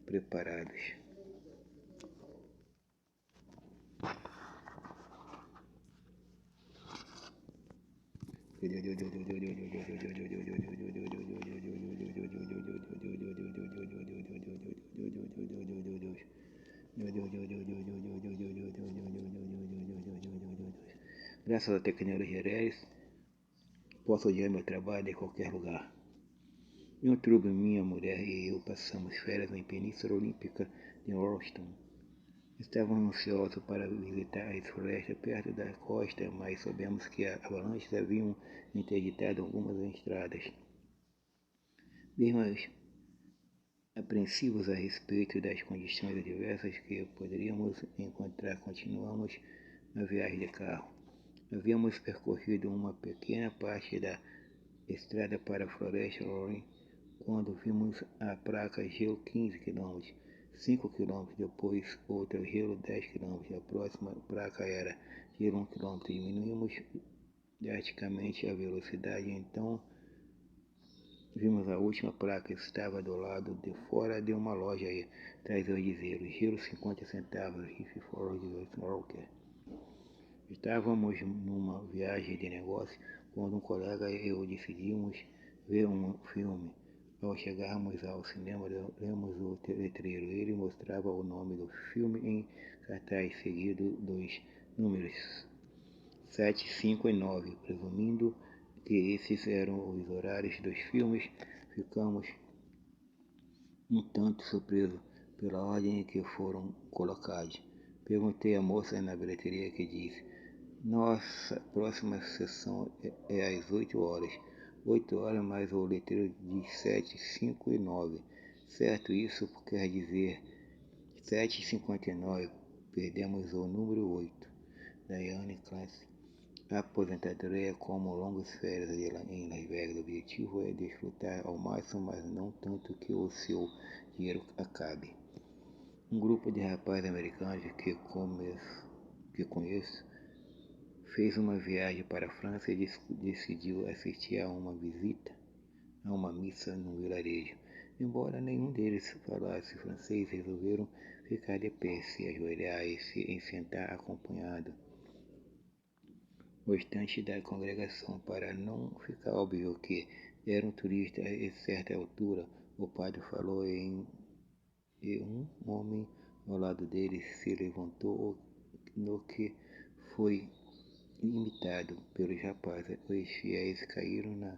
preparados. Graças à tecnologia deles, posso odiar meu trabalho em qualquer lugar. Em outubro, minha mulher e eu passamos férias na Península Olímpica de Yellowstone. Estávamos ansiosos para visitar as florestas perto da costa, mas soubemos que avalanches haviam interditado algumas estradas. Mesmo apreensivos a respeito das condições adversas que poderíamos encontrar, continuamos a viagem de carro. Havíamos percorrido uma pequena parte da estrada para a floresta Roaring quando vimos a placa gelo 15 km. 5 km depois, outra gelo 10 km. A próxima placa era gelo 1 km. Diminuímos drasticamente a velocidade, então vimos a última placa, estava do lado de fora de uma loja aí, traidor de gelo 50 centavos, if for smoker. Estávamos numa viagem de negócio quando um colega e eu decidimos ver um filme. Ao chegarmos ao cinema, lemos o letreiro. Ele mostrava o nome do filme em cartaz, seguido dos números 7, 5 e 9. Presumindo que esses eram os horários dos filmes, ficamos um tanto surpresos pela ordem em que foram colocados. Perguntei à moça na bilheteria que disse: nossa próxima sessão é às 8 horas. 8 horas mais o letreiro diz 7, 5 e 9. Certo, isso quer dizer 7h59. Perdemos o número 8. Diane Clancy. A aposentadoria como longas férias em Las Vegas. O objetivo é desfrutar ao máximo, mas não tanto que o seu dinheiro acabe. Um grupo de rapazes americanos que conheço fez uma viagem para a França e decidiu assistir a uma visita a uma missa no vilarejo. Embora nenhum deles falasse francês, resolveram ficar de pé, se ajoelhar e se sentar acompanhado o restante da congregação. Para não ficar óbvio que eram turistas a certa altura, o padre falou e um homem ao lado dele se levantou, no que foi imitado pelos rapazes. Os fiéis caíram na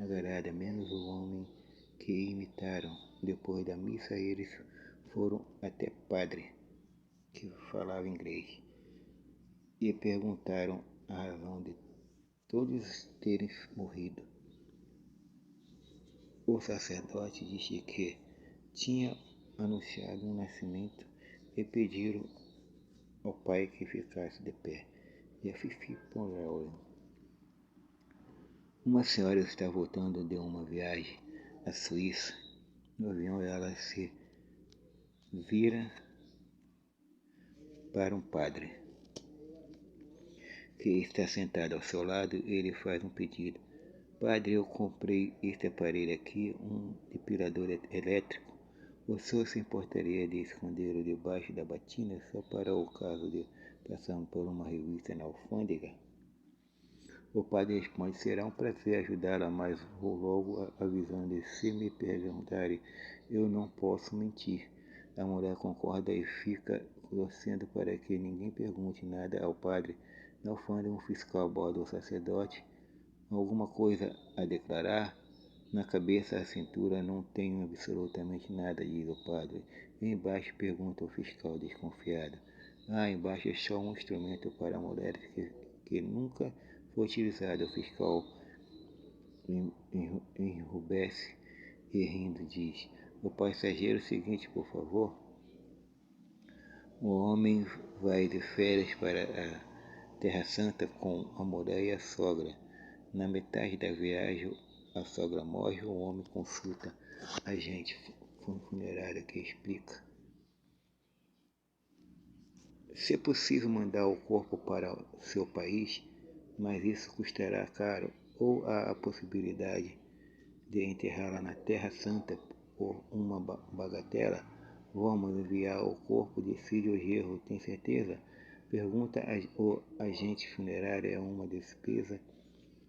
garada, menos o homem que imitaram. Depois da missa, eles foram até padre, que falava inglês, e perguntaram a razão de todos terem morrido. O sacerdote disse que tinha anunciado um nascimento e pediram ao pai que ficasse de pé. E a Fifi Ponrell. Uma senhora está voltando de uma viagem à Suíça. No avião ela se vira para um padre que está sentado ao seu lado. Ele faz um pedido: padre, eu comprei este aparelho aqui, um depilador elétrico. O senhor se importaria de escondê-lo debaixo da batina só para o caso de passarmos por uma revista na alfândega? O padre responde: será um prazer ajudá-la, mas vou logo avisando, se me perguntarem, eu não posso mentir. A mulher concorda e fica torcendo para que ninguém pergunte nada ao padre. Na alfândega, um fiscal aborda o sacerdote. Alguma coisa a declarar? Na cabeça, a cintura, não tenho absolutamente nada, diz o padre. E embaixo, pergunta o fiscal desconfiado. Embaixo é só um instrumento para mulheres que nunca foi utilizado. O fiscal enrubesce e rindo diz: o passageiro seguinte, por favor. O homem vai de férias para a Terra Santa com a mulher e a sogra. Na metade da viagem, a sogra morre, o homem consulta a agente funerária que explica se é possível mandar o corpo para seu país, mas isso custará caro, ou há a possibilidade de enterrá-la na Terra Santa por uma bagatela. Vamos enviar o corpo, decide o genro, tem certeza? Pergunta o agente funerário. É uma despesa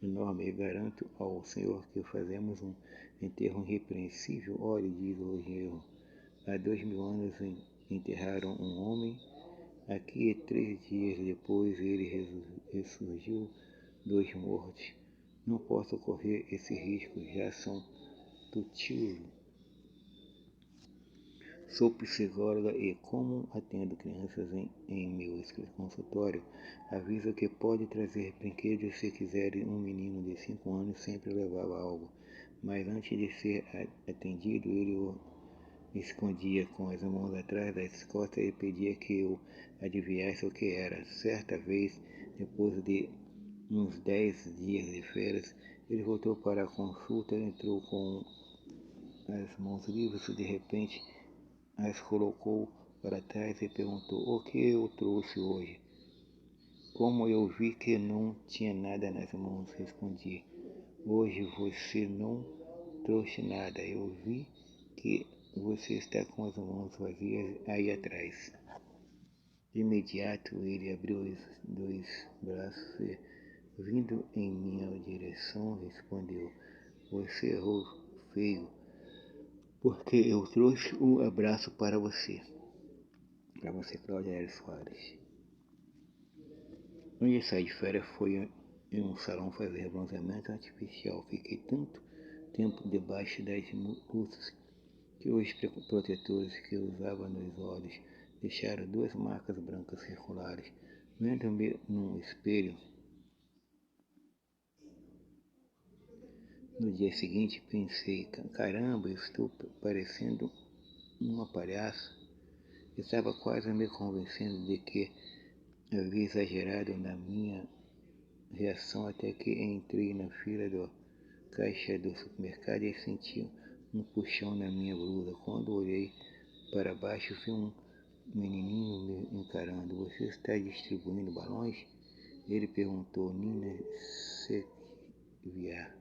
enorme, e garanto ao senhor que fazemos um enterro irrepreensível. Olhe, diz o genro, há 2000 anos enterraram um homem aqui, e 3 dias depois ele ressurgiu dos mortos. Não posso correr esse risco, já são do tio. Sou psicóloga e, como atendo crianças em meu consultório, aviso que pode trazer brinquedos se quiserem. Um menino de 5 anos sempre levava algo, mas antes de ser atendido, ele o escondia com as mãos atrás das costas e pedia que eu adivinhasse o que era. Certa vez, depois de uns 10 dias de férias, ele voltou para a consulta, entrou com as mãos livres. De repente, as colocou para trás e perguntou: o que eu trouxe hoje? Como eu vi que não tinha nada nas mãos, respondi: hoje você não trouxe nada. Eu vi que você está com as mãos vazias aí atrás. De imediato ele abriu os 2 braços e, vindo em minha direção, respondeu: você errou feio, porque eu trouxe um abraço para você. Para você, Cláudia L. Soares. Um dia saí de férias, foi em um salão fazer bronzeamento artificial. Fiquei tanto tempo debaixo das luzes que os protetores que usava nos olhos deixaram 2 marcas brancas circulares. Vendo-me num espelho, no dia seguinte pensei: caramba, eu estou parecendo uma palhaça. Estava quase me convencendo de que havia exagerado na minha reação, até que entrei na fila do caixa do supermercado e senti um puxão na minha blusa. Quando olhei para baixo, vi um menininho me encarando. Você está distribuindo balões? Ele perguntou. Nina Sevier.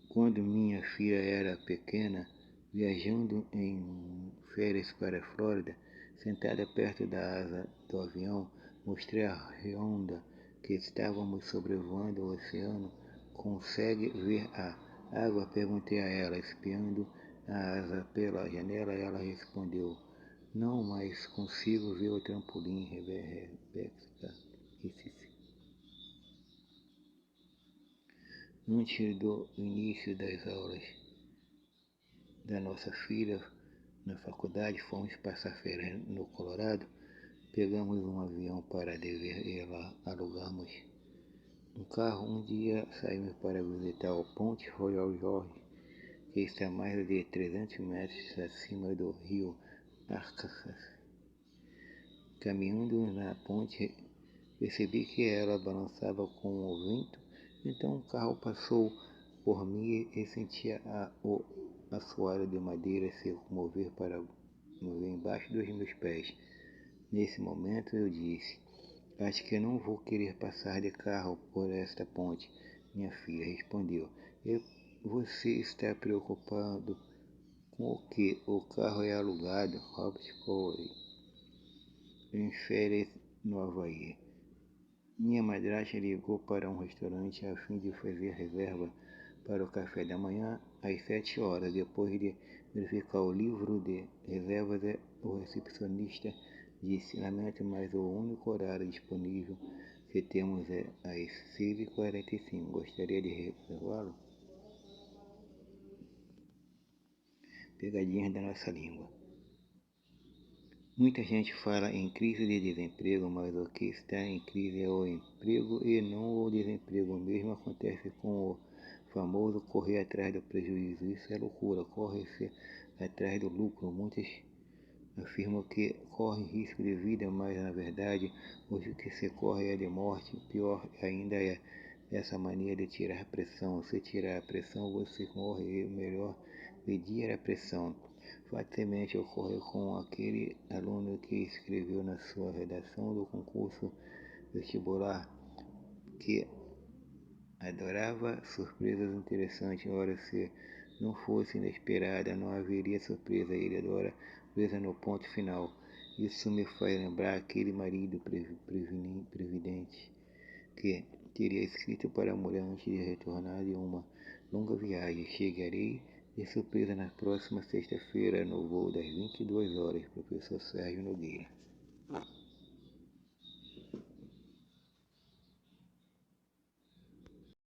Quando minha filha era pequena, viajando em férias para a Flórida, sentada perto da asa do avião, mostrei a onda que estávamos sobrevoando o oceano. Consegue ver a água? Perguntei a ela, espiando a asa pela janela. Ela respondeu: não, mas consigo ver o trampolim. Rebecca, antes do início das aulas da nossa filha na faculdade, fomos passar férias no Colorado. Pegamos um avião para Denver e lá alugamos um carro. Um dia saímos para visitar o Ponte Royal George, que está a mais de 300 metros acima do rio Arkansas. Caminhando na ponte, percebi que ela balançava com o vento. Então o carro passou por mim e senti o assoalho de madeira se mover embaixo dos meus pés. Nesse momento eu disse: acho que não vou querer passar de carro por esta ponte. Minha filha respondeu: e você está preocupado com o que? O carro é alugado. Robert Corey, em férias no Havaí. Minha madrasta ligou para um restaurante a fim de fazer reserva para o café da manhã às 7 horas. Depois de verificar o livro de reservas, o recepcionista disse: lamento, mas o único horário disponível que temos é às 6h45. Gostaria de reservá-lo? Pegadinhas da nossa língua. Muita gente fala em crise de desemprego, mas o que está em crise é o emprego e não o desemprego. O mesmo acontece com o famoso correr atrás do prejuízo. Isso é loucura, corre-se atrás do lucro. Muitas Afirma que corre risco de vida, mas na verdade o que se corre é de morte. Pior ainda é essa mania de tirar pressão. Se tirar a pressão, você morre. E o melhor medir a pressão. Facilmente ocorre com aquele aluno que escreveu na sua redação do concurso vestibular que adorava surpresas interessantes. Ora, se não fosse inesperada, não haveria surpresa. Ele adora surpresa no ponto final. Isso me faz lembrar aquele marido previdente que teria escrito para a mulher antes de retornar de uma longa viagem. Chegarei de surpresa na próxima sexta-feira no voo das 22 horas, professor Sérgio Nogueira.